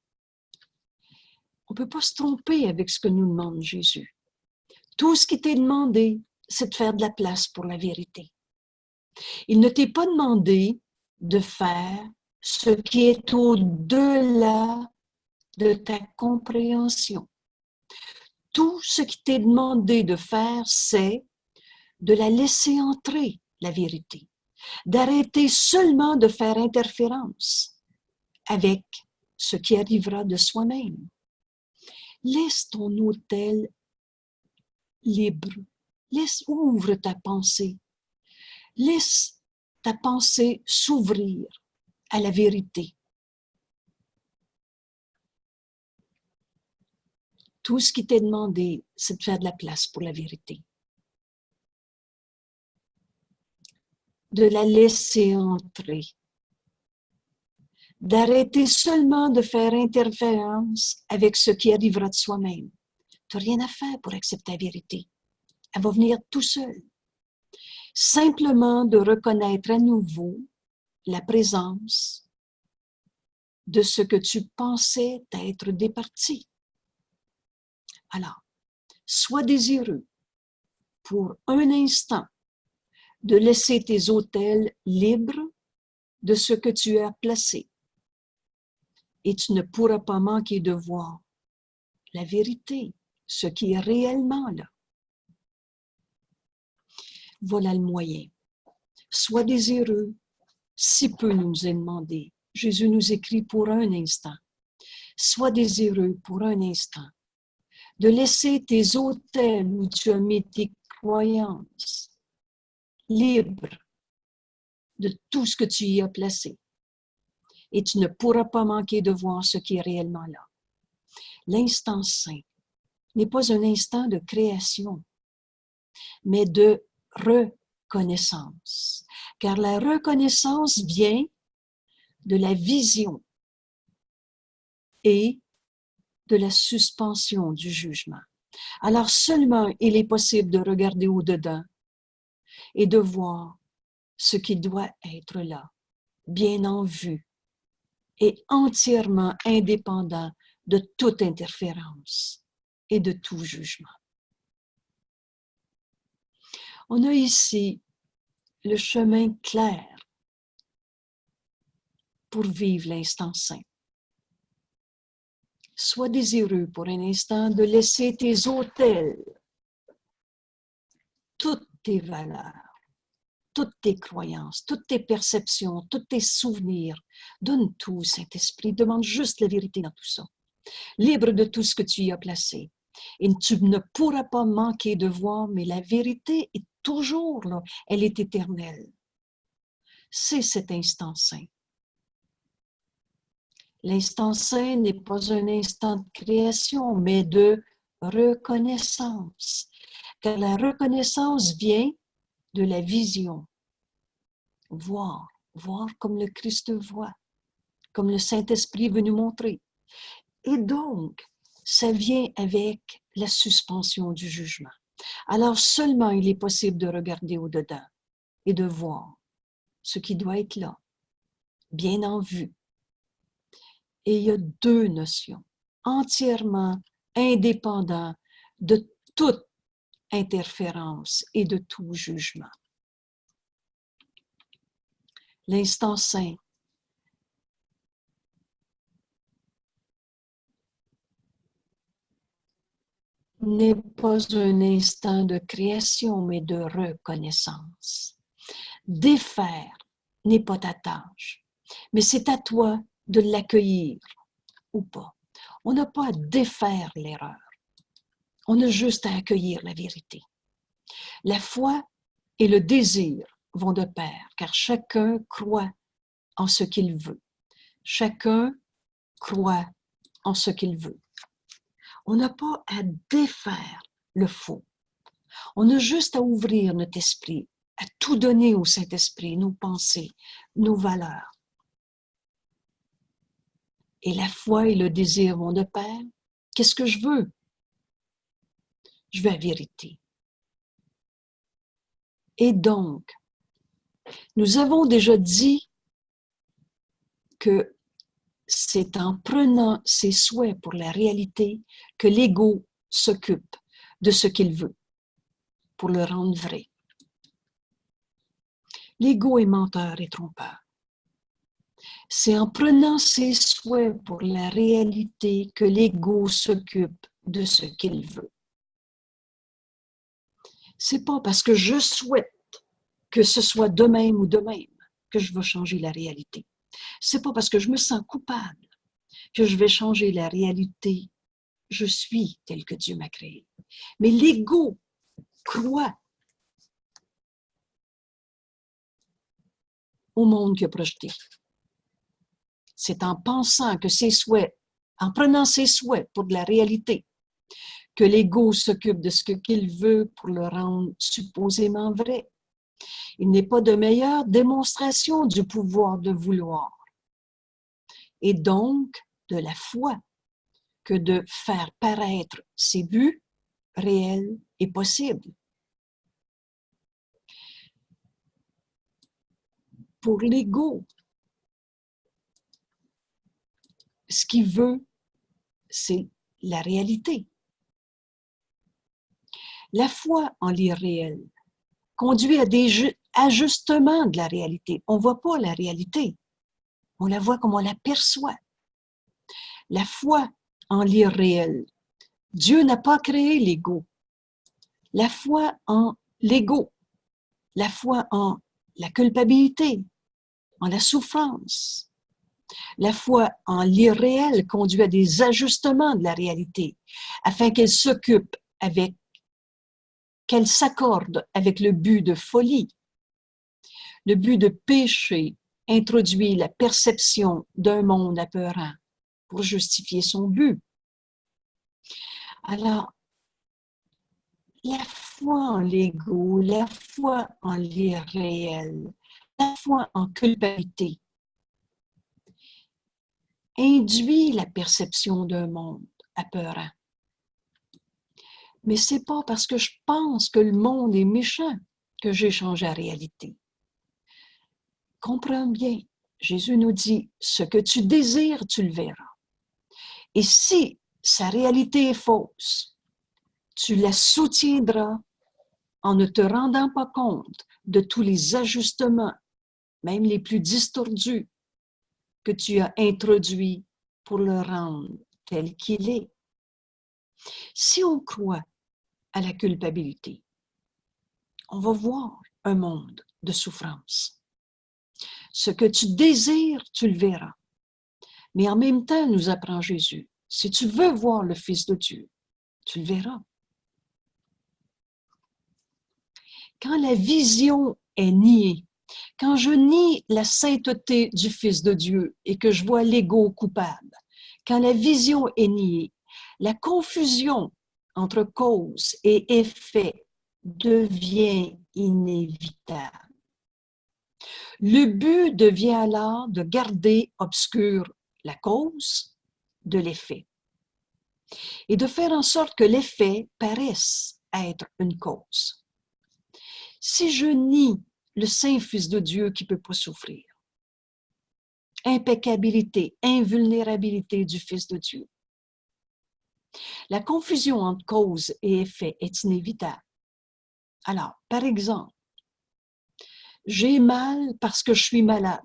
On ne peut pas se tromper avec ce que nous demande Jésus. Tout ce qui t'est demandé, c'est de faire de la place pour la vérité. Il ne t'est pas demandé de faire ce qui est au-delà de ta compréhension. Tout ce qui t'est demandé de faire, c'est de la laisser entrer, la vérité. D'arrêter seulement de faire interférence avec ce qui arrivera de soi-même. Laisse ton autel libre. Ouvre ta pensée. Laisse ta pensée s'ouvrir à la vérité. Tout ce qui t'est demandé, c'est de faire de la place pour la vérité. De la laisser entrer. D'arrêter seulement de faire interférence avec ce qui arrivera de soi-même. Tu n'as rien à faire pour accepter la vérité. Elle va venir tout seul. Simplement de reconnaître à nouveau la présence de ce que tu pensais être départi. Alors, sois désireux pour un instant de laisser tes autels libres de ce que tu as placé. Et tu ne pourras pas manquer de voir la vérité, ce qui est réellement là. Voilà le moyen. Sois désireux, si peu nous est demandé. Jésus nous écrit pour un instant. Sois désireux pour un instant de laisser tes autels où tu as mis tes croyances libres de tout ce que tu y as placé. Et tu ne pourras pas manquer de voir ce qui est réellement là. L'instant saint n'est pas un instant de création, mais de reconnaissance. Car la reconnaissance vient de la vision et de la suspension du jugement. Alors seulement il est possible de regarder au-dedans et de voir ce qui doit être là, bien en vue et entièrement indépendant de toute interférence et de tout jugement. On a ici le chemin clair pour vivre l'instant saint. Sois désireux pour un instant de laisser tes autels, toutes tes valeurs, toutes tes croyances, toutes tes perceptions, tous tes souvenirs. Donne tout, Saint-Esprit. Demande juste la vérité dans tout ça. Libre de tout ce que tu y as placé. Et tu ne pourras pas manquer de voir, mais la vérité est toujours là. Elle est éternelle. C'est cet instant saint. L'instant saint n'est pas un instant de création, mais de reconnaissance. Car la reconnaissance vient de la vision. Voir comme le Christ voit, comme le Saint-Esprit veut nous montrer. Et donc, ça vient avec la suspension du jugement. Alors seulement il est possible de regarder au-dedans et de voir ce qui doit être là, bien en vue. Et il y a deux notions entièrement indépendantes de toute interférence et de tout jugement. L'instant saint n'est pas un instant de création, mais de reconnaissance. Défaire n'est pas ta tâche, mais c'est à toi de l'accueillir ou pas. On n'a pas à défaire l'erreur. On a juste à accueillir la vérité. La foi et le désir vont de pair, car chacun croit en ce qu'il veut. Chacun croit en ce qu'il veut. On n'a pas à défaire le faux. On a juste à ouvrir notre esprit, à tout donner au Saint-Esprit, nos pensées, nos valeurs. Et la foi et le désir vont de pair. Qu'est-ce que je veux? Je veux la vérité. Et donc, nous avons déjà dit que c'est en prenant ses souhaits pour la réalité que l'ego s'occupe de ce qu'il veut pour le rendre vrai. L'ego est menteur et trompeur. C'est en prenant ses souhaits pour la réalité que l'ego s'occupe de ce qu'il veut. C'est pas parce que je souhaite que ce soit de même ou de même que je vais changer la réalité. C'est pas parce que je me sens coupable que je vais changer la réalité. Je suis tel que Dieu m'a créé. Mais l'ego croit au monde qu'il a projeté. C'est en pensant que ses souhaits, en prenant ses souhaits pour de la réalité, que l'ego s'occupe de ce qu'il veut pour le rendre supposément vrai. Il n'est pas de meilleure démonstration du pouvoir de vouloir et donc de la foi que de faire paraître ses buts réels et possibles. Pour l'ego, ce qu'il veut, c'est la réalité. La foi en l'irréel conduit à des ajustements de la réalité. On ne voit pas la réalité, on la voit comme on l'aperçoit. La foi en l'irréel. Dieu n'a pas créé l'ego. La foi en l'ego, la foi en la culpabilité, en la souffrance. La foi en l'irréel conduit à des ajustements de la réalité afin qu'elle s'accorde avec le but de folie. Le but de péché introduit la perception d'un monde apeurant pour justifier son but. Alors, la foi en l'ego, la foi en l'irréel, la foi en culpabilité induit la perception d'un monde apeurant. Mais c'est pas parce que je pense que le monde est méchant que j'ai changé la réalité. Comprends bien, Jésus nous dit, ce que tu désires, tu le verras. Et si sa réalité est fausse, tu la soutiendras en ne te rendant pas compte de tous les ajustements, même les plus distordus, que tu as introduits pour le rendre tel qu'il est. Si on croit à la culpabilité, on va voir un monde de souffrance. Ce que tu désires, tu le verras. Mais en même temps, nous apprend Jésus, si tu veux voir le Fils de Dieu, tu le verras. Quand la vision est niée, quand je nie la sainteté du Fils de Dieu et que je vois l'ego coupable, quand la vision est niée, la confusion entre cause et effet devient inévitable. Le but devient alors de garder obscure la cause de l'effet et de faire en sorte que l'effet paraisse être une cause. Si je nie le Saint Fils de Dieu qui ne peut pas souffrir, impeccabilité, invulnérabilité du Fils de Dieu, la confusion entre cause et effet est inévitable. Alors, par exemple, j'ai mal parce que je suis malade.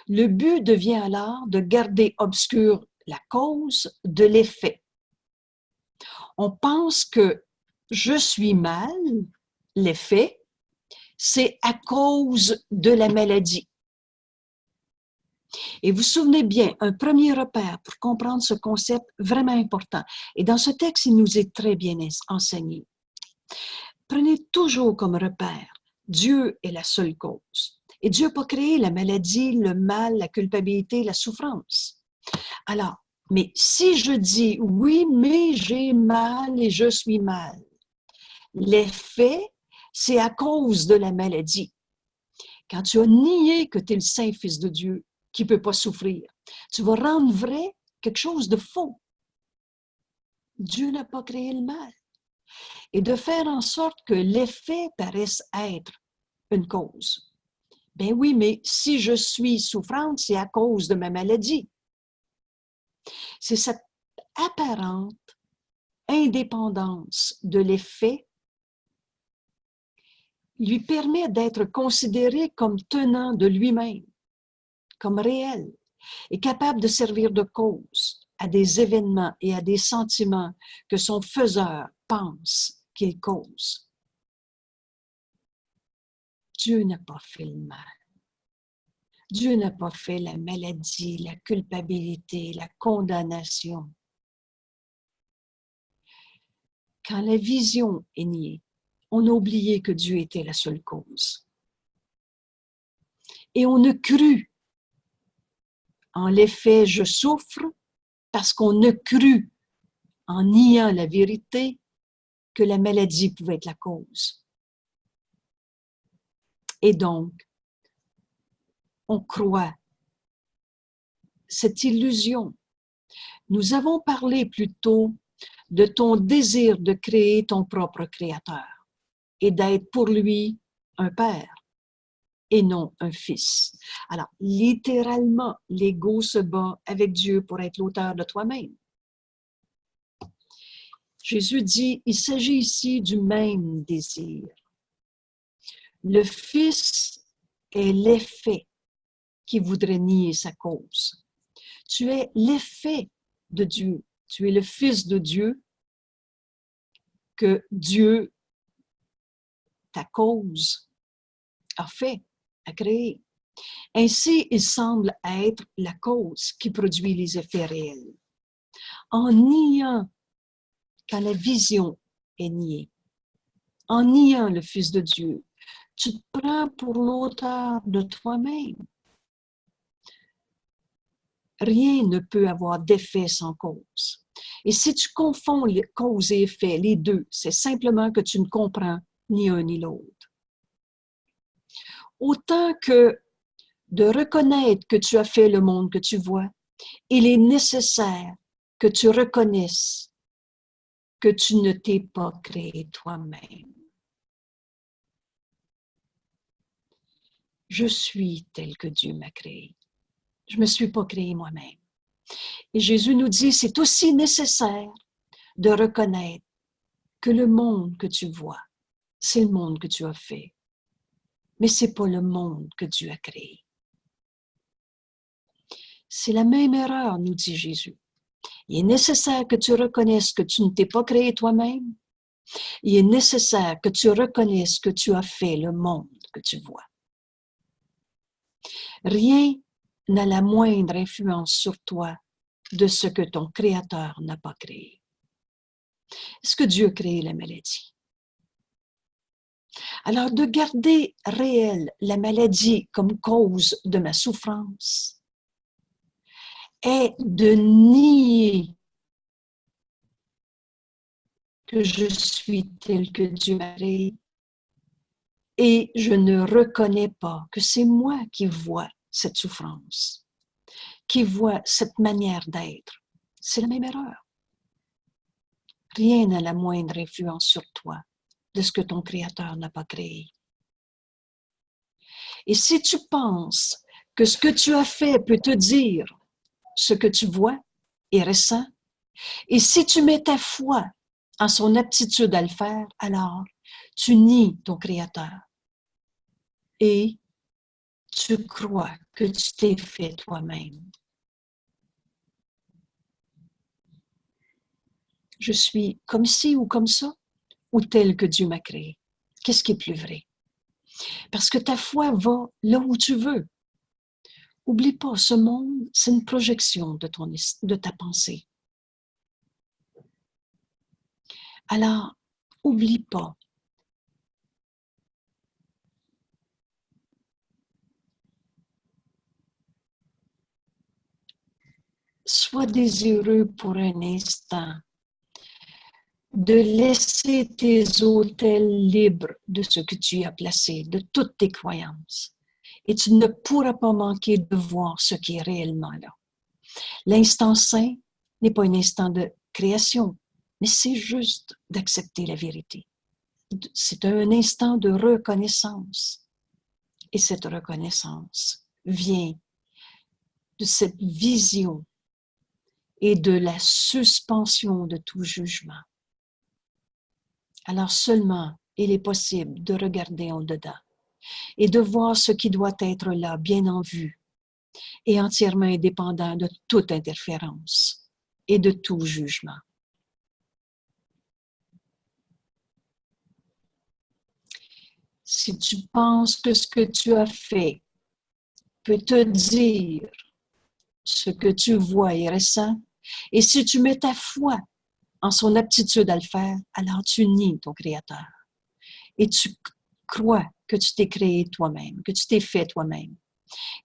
Le but devient alors de garder obscure la cause de l'effet. On pense que je suis mal, l'effet, c'est à cause de la maladie. Et vous vous souvenez bien, un premier repère pour comprendre ce concept vraiment important, et dans ce texte, il nous est très bien enseigné. Prenez toujours comme repère, Dieu est la seule cause. Et Dieu n'a pas créé la maladie, le mal, la culpabilité, la souffrance. Alors, mais si je dis oui, mais j'ai mal et je suis mal, l'effet, c'est à cause de la maladie. Quand tu as nié que tu es le Saint Fils de Dieu qui ne peut pas souffrir, tu vas rendre vrai quelque chose de faux. Dieu n'a pas créé le mal. Et de faire en sorte que l'effet paraisse être une cause. Ben oui, mais si je suis souffrante, c'est à cause de ma maladie. C'est cette apparente indépendance de l'effet lui permet d'être considéré comme tenant de lui-même, comme réel, et capable de servir de cause à des événements et à des sentiments que son faiseur pense qu'il cause. Dieu n'a pas fait le mal. Dieu n'a pas fait la maladie, la culpabilité, la condamnation. Quand la vision est niée, on a oublié que Dieu était la seule cause. Et on a cru. En l'effet, je souffre parce qu'on a cru, en niant la vérité, que la maladie pouvait être la cause. Et donc, on croit cette illusion. Nous avons parlé plus tôt de ton désir de créer ton propre créateur et d'être pour lui un père et non un fils. Alors, littéralement, l'ego se bat avec Dieu pour être l'auteur de toi-même. Jésus dit, il s'agit ici du même désir. Le Fils est l'effet qui voudrait nier sa cause. Tu es l'effet de Dieu. Tu es le Fils de Dieu que Dieu, ta cause, a fait, a créé. Ainsi, il semble être la cause qui produit les effets réels. En niant quand la vision est niée, en niant le Fils de Dieu, tu te prends pour l'auteur de toi-même. Rien ne peut avoir d'effet sans cause. Et si tu confonds les cause et effet, les deux, c'est simplement que tu ne comprends ni un ni l'autre. Autant que de reconnaître que tu as fait le monde que tu vois, il est nécessaire que tu reconnaisses que tu ne t'es pas créé toi-même. Je suis tel que Dieu m'a créé. Je ne me suis pas créé moi-même. Et Jésus nous dit, c'est aussi nécessaire de reconnaître que le monde que tu vois, c'est le monde que tu as fait. Mais ce n'est pas le monde que Dieu a créé. C'est la même erreur, nous dit Jésus. Il est nécessaire que tu reconnaisses que tu ne t'es pas créé toi-même. Il est nécessaire que tu reconnaisses que tu as fait le monde que tu vois. Rien n'a la moindre influence sur toi de ce que ton Créateur n'a pas créé. Est-ce que Dieu a créé la maladie? Alors, de garder réelle la maladie comme cause de ma souffrance est de nier que je suis tel que Dieu m'a créé et je ne reconnais pas que c'est moi qui vois cette souffrance, qui vois cette manière d'être. C'est la même erreur. Rien n'a la moindre influence sur toi de ce que ton Créateur n'a pas créé. Et si tu penses que ce que tu as fait peut te dire ce que tu vois et ressens, et si tu mets ta foi en son aptitude à le faire, alors tu nies ton Créateur et tu crois que tu t'es fait toi-même. Je suis comme ci ou comme ça, ou tel que Dieu m'a créé. Qu'est-ce qui est plus vrai? Parce que ta foi va là où tu veux. Oublie pas, ce monde, c'est une projection de ta pensée. Alors, oublie pas. Sois désireux pour un instant de laisser tes autels libres de ce que tu y as placé, de toutes tes croyances. Et tu ne pourras pas manquer de voir ce qui est réellement là. L'instant saint n'est pas un instant de création, mais c'est juste d'accepter la vérité. C'est un instant de reconnaissance. Et cette reconnaissance vient de cette vision et de la suspension de tout jugement. Alors seulement, il est possible de regarder en dedans et de voir ce qui doit être là, bien en vue, et entièrement indépendant de toute interférence et de tout jugement. Si tu penses que ce que tu as fait peut te dire ce que tu vois et ressens, et si tu mets ta foi en son aptitude à le faire, alors tu nies ton Créateur. Et tu crois que tu t'es créé toi-même, que tu t'es fait toi-même.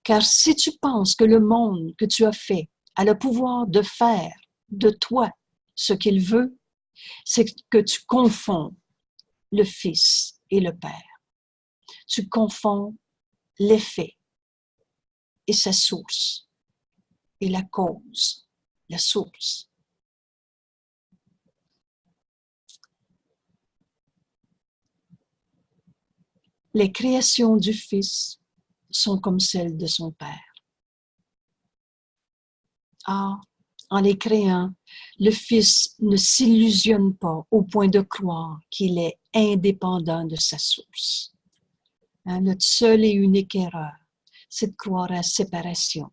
Car si tu penses que le monde que tu as fait a le pouvoir de faire de toi ce qu'il veut, c'est que tu confonds le Fils et le Père. Tu confonds l'effet et sa source, et la cause, la source. Les créations du Fils sont comme celles de son Père. Ah, en les créant, le Fils ne s'illusionne pas au point de croire qu'il est indépendant de sa source. Notre seule et unique erreur, c'est de croire à la séparation,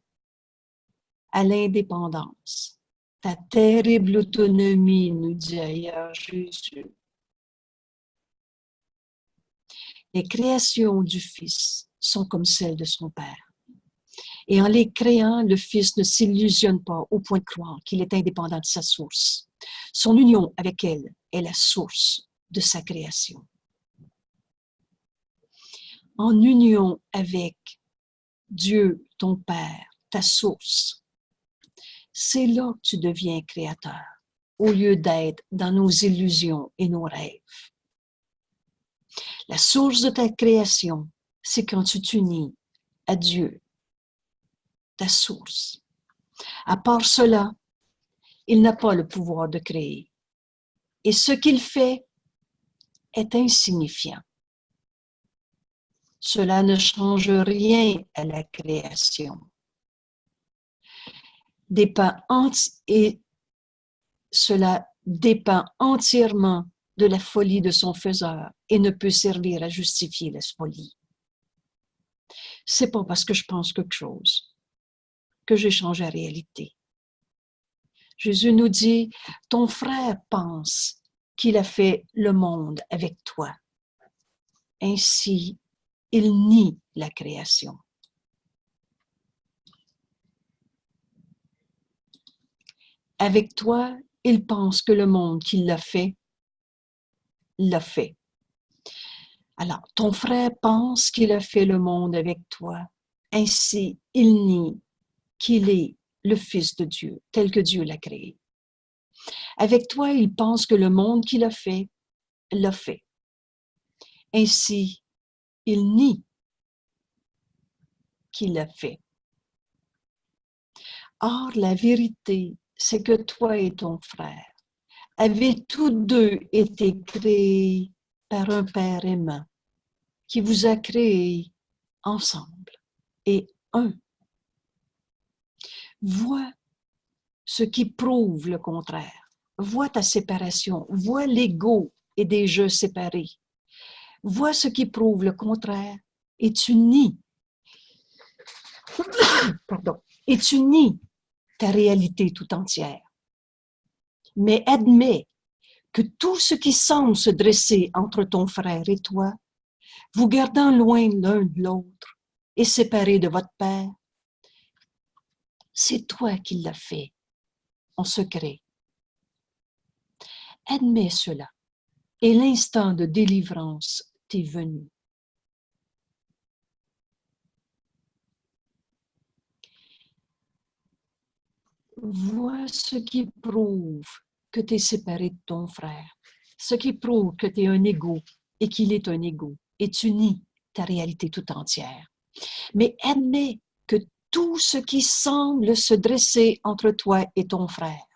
à l'indépendance. Ta terrible autonomie, nous dit ailleurs Jésus. Les créations du Fils sont comme celles de son Père. Et en les créant, le Fils ne s'illusionne pas au point de croire qu'il est indépendant de sa source. Son union avec elle est la source de sa création. En union avec Dieu, ton Père, ta source, c'est là que tu deviens créateur, au lieu d'être dans nos illusions et nos rêves. La source de ta création, c'est quand tu t'unis à Dieu, ta source. À part cela, il n'a pas le pouvoir de créer. Et ce qu'il fait est insignifiant. Cela ne change rien à la création. Et cela dépend entièrement de la folie de son faiseur et ne peut servir à justifier la folie. C'est pas parce que je pense quelque chose que j'ai changé la réalité. Jésus nous dit, ton frère pense qu'il a fait le monde avec toi. Ainsi, il nie la création. Avec toi, il pense que le monde qui l'a fait, l'a fait. Alors, ton frère pense qu'il a fait le monde avec toi. Ainsi, il nie qu'il est le Fils de Dieu, tel que Dieu l'a créé. Avec toi, il pense que le monde qu'il a fait, l'a fait. Ainsi, il nie qu'il l'a fait. Or, la vérité, c'est que toi et ton frère avez tous deux été créés par un Père aimant qui vous a créés ensemble et un. Vois ce qui prouve le contraire. Vois ta séparation. Vois l'ego et des jeux séparés. Vois ce qui prouve le contraire et tu nies. Pardon. Et tu nies ta réalité tout entière. Mais admets que tout ce qui semble se dresser entre ton frère et toi, vous gardant loin l'un de l'autre et séparés de votre Père, c'est toi qui l'as fait en secret. Admets cela et l'instant de délivrance t'est venu. Vois ce qui prouve que tu es séparé de ton frère, ce qui prouve que tu es un égo et qu'il est un égo, et tu nies ta réalité tout entière. Mais admets que tout ce qui semble se dresser entre toi et ton frère,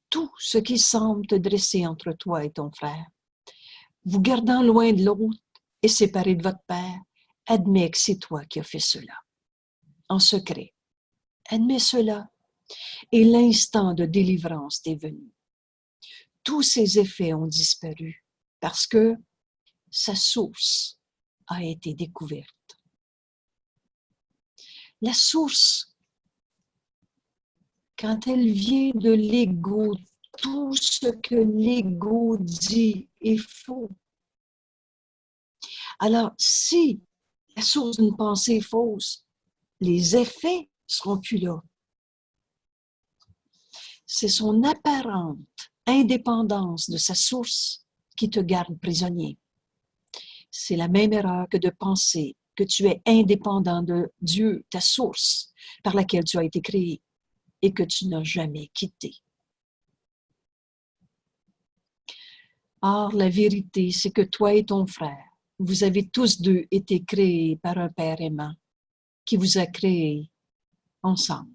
tout ce qui semble te dresser entre toi et ton frère, vous gardant loin de l'autre et séparés de votre Père, admets que c'est toi qui as fait cela, en secret. Admets cela, et l'instant de délivrance t'est venu. Tous ses effets ont disparu parce que sa source a été découverte. La source, quand elle vient de l'ego, tout ce que l'ego dit est faux. Alors, si la source d'une pensée est fausse, les effets seront plus là. C'est son apparente indépendance de sa source qui te garde prisonnier. C'est la même erreur que de penser que tu es indépendant de Dieu, ta source par laquelle tu as été créé et que tu n'as jamais quitté. Or, la vérité, c'est que toi et ton frère, vous avez tous deux été créés par un Père aimant qui vous a créés ensemble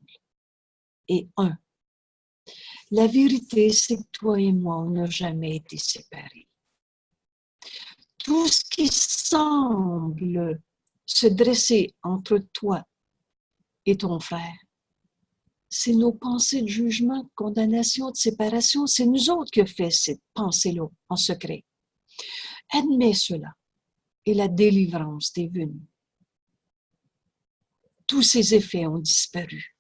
et un. La vérité, c'est que toi et moi, on n'a jamais été séparés. Tout ce qui semble se dresser entre toi et ton frère, c'est nos pensées de jugement, de condamnation, de séparation. C'est nous autres qui avons fait cette pensée-là en secret. Admets cela et la délivrance t'est venue. Tous ces effets ont disparu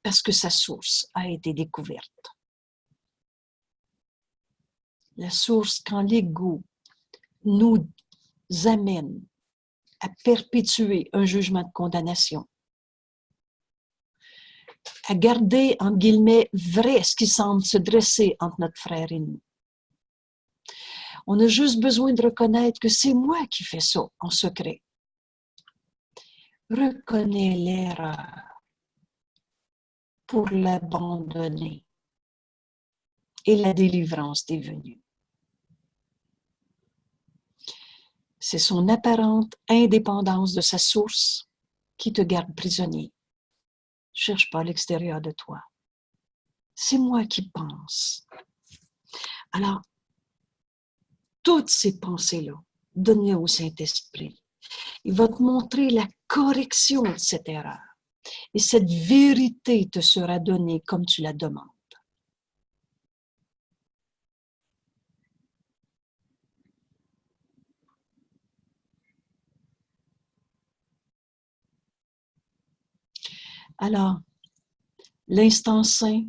parce que sa source a été découverte. La source, quand l'ego nous amène à perpétuer un jugement de condamnation, à garder, entre guillemets, vrai ce qui semble se dresser entre notre frère et nous. On a juste besoin de reconnaître que c'est moi qui fais ça en secret. Reconnais l'erreur pour l'abandonner et la délivrance t'est venue. C'est son apparente indépendance de sa source qui te garde prisonnier. Cherche pas à l'extérieur de toi. C'est moi qui pense. Alors, toutes ces pensées-là, donne-les au Saint-Esprit. Il va te montrer la correction de cette erreur. Et cette vérité te sera donnée comme tu la demandes. Alors, l'instant saint,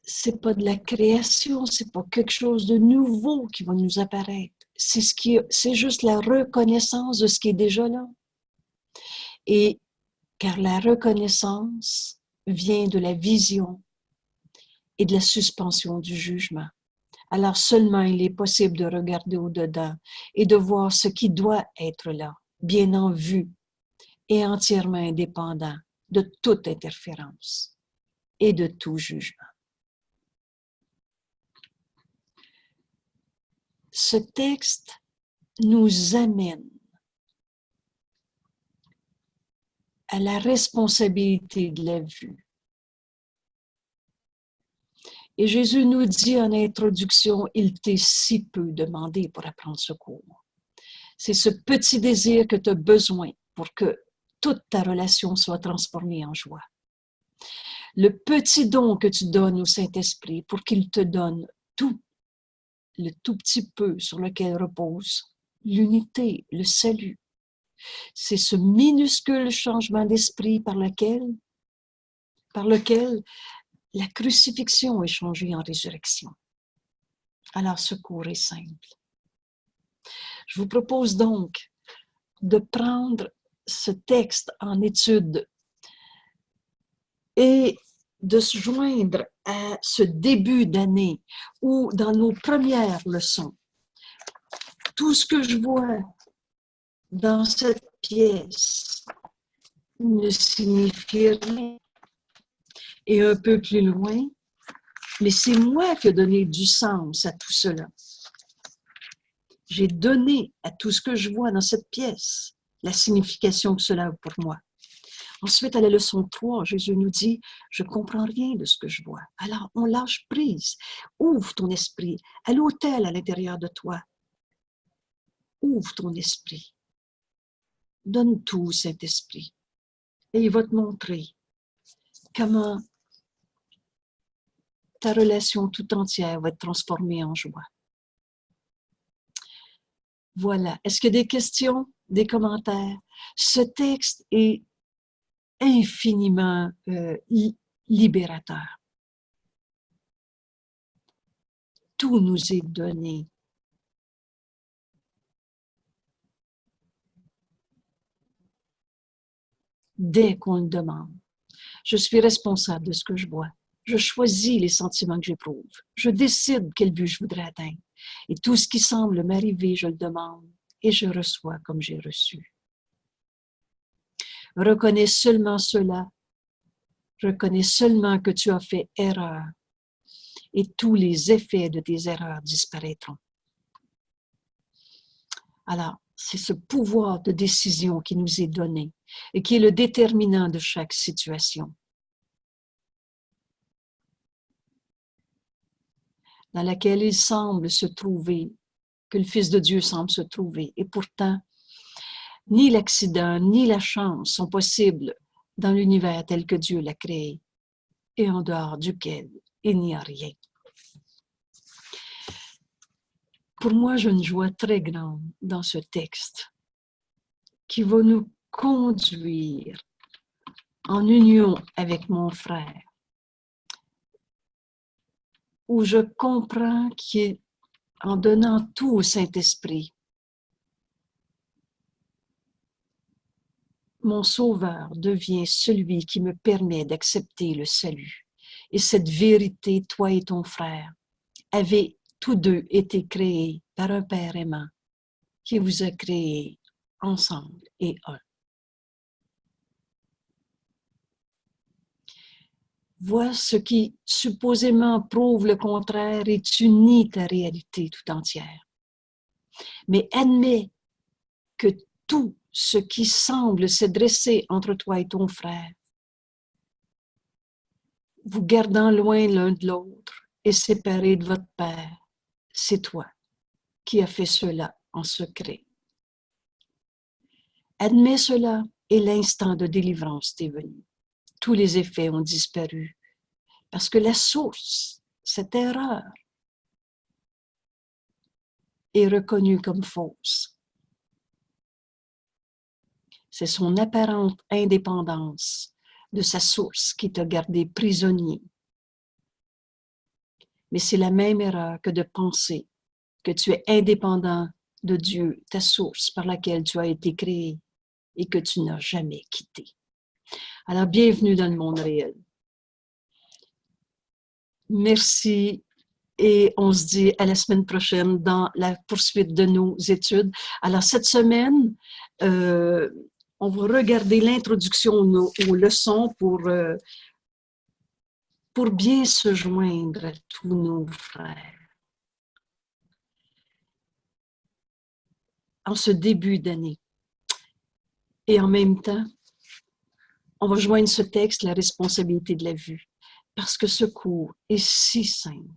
c'est pas de la création, c'est pas quelque chose de nouveau qui va nous apparaître. C'est juste la reconnaissance de ce qui est déjà là. Et car la reconnaissance vient de la vision et de la suspension du jugement. Alors seulement il est possible de regarder au-dedans et de voir ce qui doit être là, bien en vue et entièrement indépendant de toute interférence et de tout jugement. Ce texte nous amène à la responsabilité de la vue. Et Jésus nous dit en introduction, il t'est si peu demandé pour apprendre ce cours. C'est ce petit désir que tu as besoin pour que toute ta relation soit transformée en joie. Le petit don que tu donnes au Saint-Esprit pour qu'il te donne tout, le tout petit peu sur lequel repose l'unité, le salut. C'est ce minuscule changement d'esprit par lequel la crucifixion est changée en résurrection. Alors, ce cours est simple. Je vous propose donc de prendre ce texte en étude et de se joindre à ce début d'année où, dans nos premières leçons, tout ce que je vois dans cette pièce ne signifie rien. Et un peu plus loin, mais c'est moi qui ai donné du sens à tout cela. J'ai donné à tout ce que je vois dans cette pièce la signification que cela a pour moi. Ensuite, à la leçon 3, Jésus nous dit, je ne comprends rien de ce que je vois. Alors, on lâche prise. Ouvre ton esprit à l'autel à l'intérieur de toi. Ouvre ton esprit. Donne tout, Saint-Esprit. Et il va te montrer comment ta relation tout entière va être transformée en joie. Voilà. Est-ce qu'il y a des questions, des commentaires? Ce texte est infiniment libérateur. Tout nous est donné. Dès qu'on le demande. Je suis responsable de ce que je vois. Je choisis les sentiments que j'éprouve. Je décide quel but je voudrais atteindre. Et tout ce qui semble m'arriver, je le demande et je reçois comme j'ai reçu. Reconnais seulement cela. Reconnais seulement que tu as fait erreur et tous les effets de tes erreurs disparaîtront. Alors, c'est ce pouvoir de décision qui nous est donné et qui est le déterminant de chaque situation, dans laquelle il semble se trouver, que le Fils de Dieu semble se trouver. Et pourtant, ni l'accident, ni la chance sont possibles dans l'univers tel que Dieu l'a créé et en dehors duquel il n'y a rien. Pour moi, j'ai une joie très grande dans ce texte qui va nous conduire en union avec mon frère, où je comprends qu'en donnant tout au Saint-Esprit, mon Sauveur devient celui qui me permet d'accepter le salut. Et cette vérité, toi et ton frère, avez tous deux été créés par un Père aimant qui vous a créés ensemble et un. Vois ce qui supposément prouve le contraire et tu nies ta réalité tout entière. Mais admets que tout ce qui semble se dresser entre toi et ton frère, vous gardant loin l'un de l'autre et séparés de votre Père, c'est toi qui as fait cela en secret. Admets cela et l'instant de délivrance t'est venu. Tous les effets ont disparu parce que la source, cette erreur, est reconnue comme fausse. C'est son apparente indépendance de sa source qui t'a gardé prisonnier. Mais c'est la même erreur que de penser que tu es indépendant de Dieu, ta source par laquelle tu as été créé et que tu n'as jamais quitté. Alors, bienvenue dans le monde réel. Merci et on se dit à la semaine prochaine dans la poursuite de nos études. Alors, cette semaine, on va regarder l'introduction aux leçons pour bien se joindre à tous nos frères. En ce début d'année. Et en même temps, on va joindre ce texte, la responsabilité de la vue, parce que ce cours est si simple.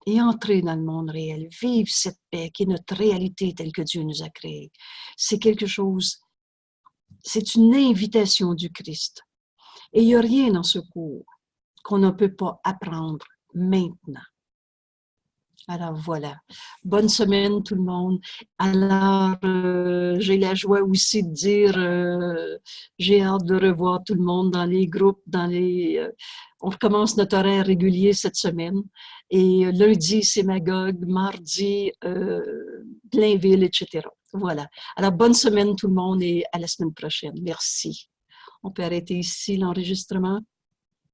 Et entrer dans le monde réel, vivre cette paix qui est notre réalité telle que Dieu nous a créée, c'est quelque chose, c'est une invitation du Christ. Et il n'y a rien dans ce cours qu'on ne peut pas apprendre maintenant. Alors voilà, bonne semaine tout le monde. Alors, j'ai la joie aussi de dire, j'ai hâte de revoir tout le monde dans les groupes, on recommence notre horaire régulier cette semaine. Et lundi, c'est Magog, mardi, Blainville, etc. Voilà. Alors, bonne semaine tout le monde et à la semaine prochaine. Merci. On peut arrêter ici l'enregistrement.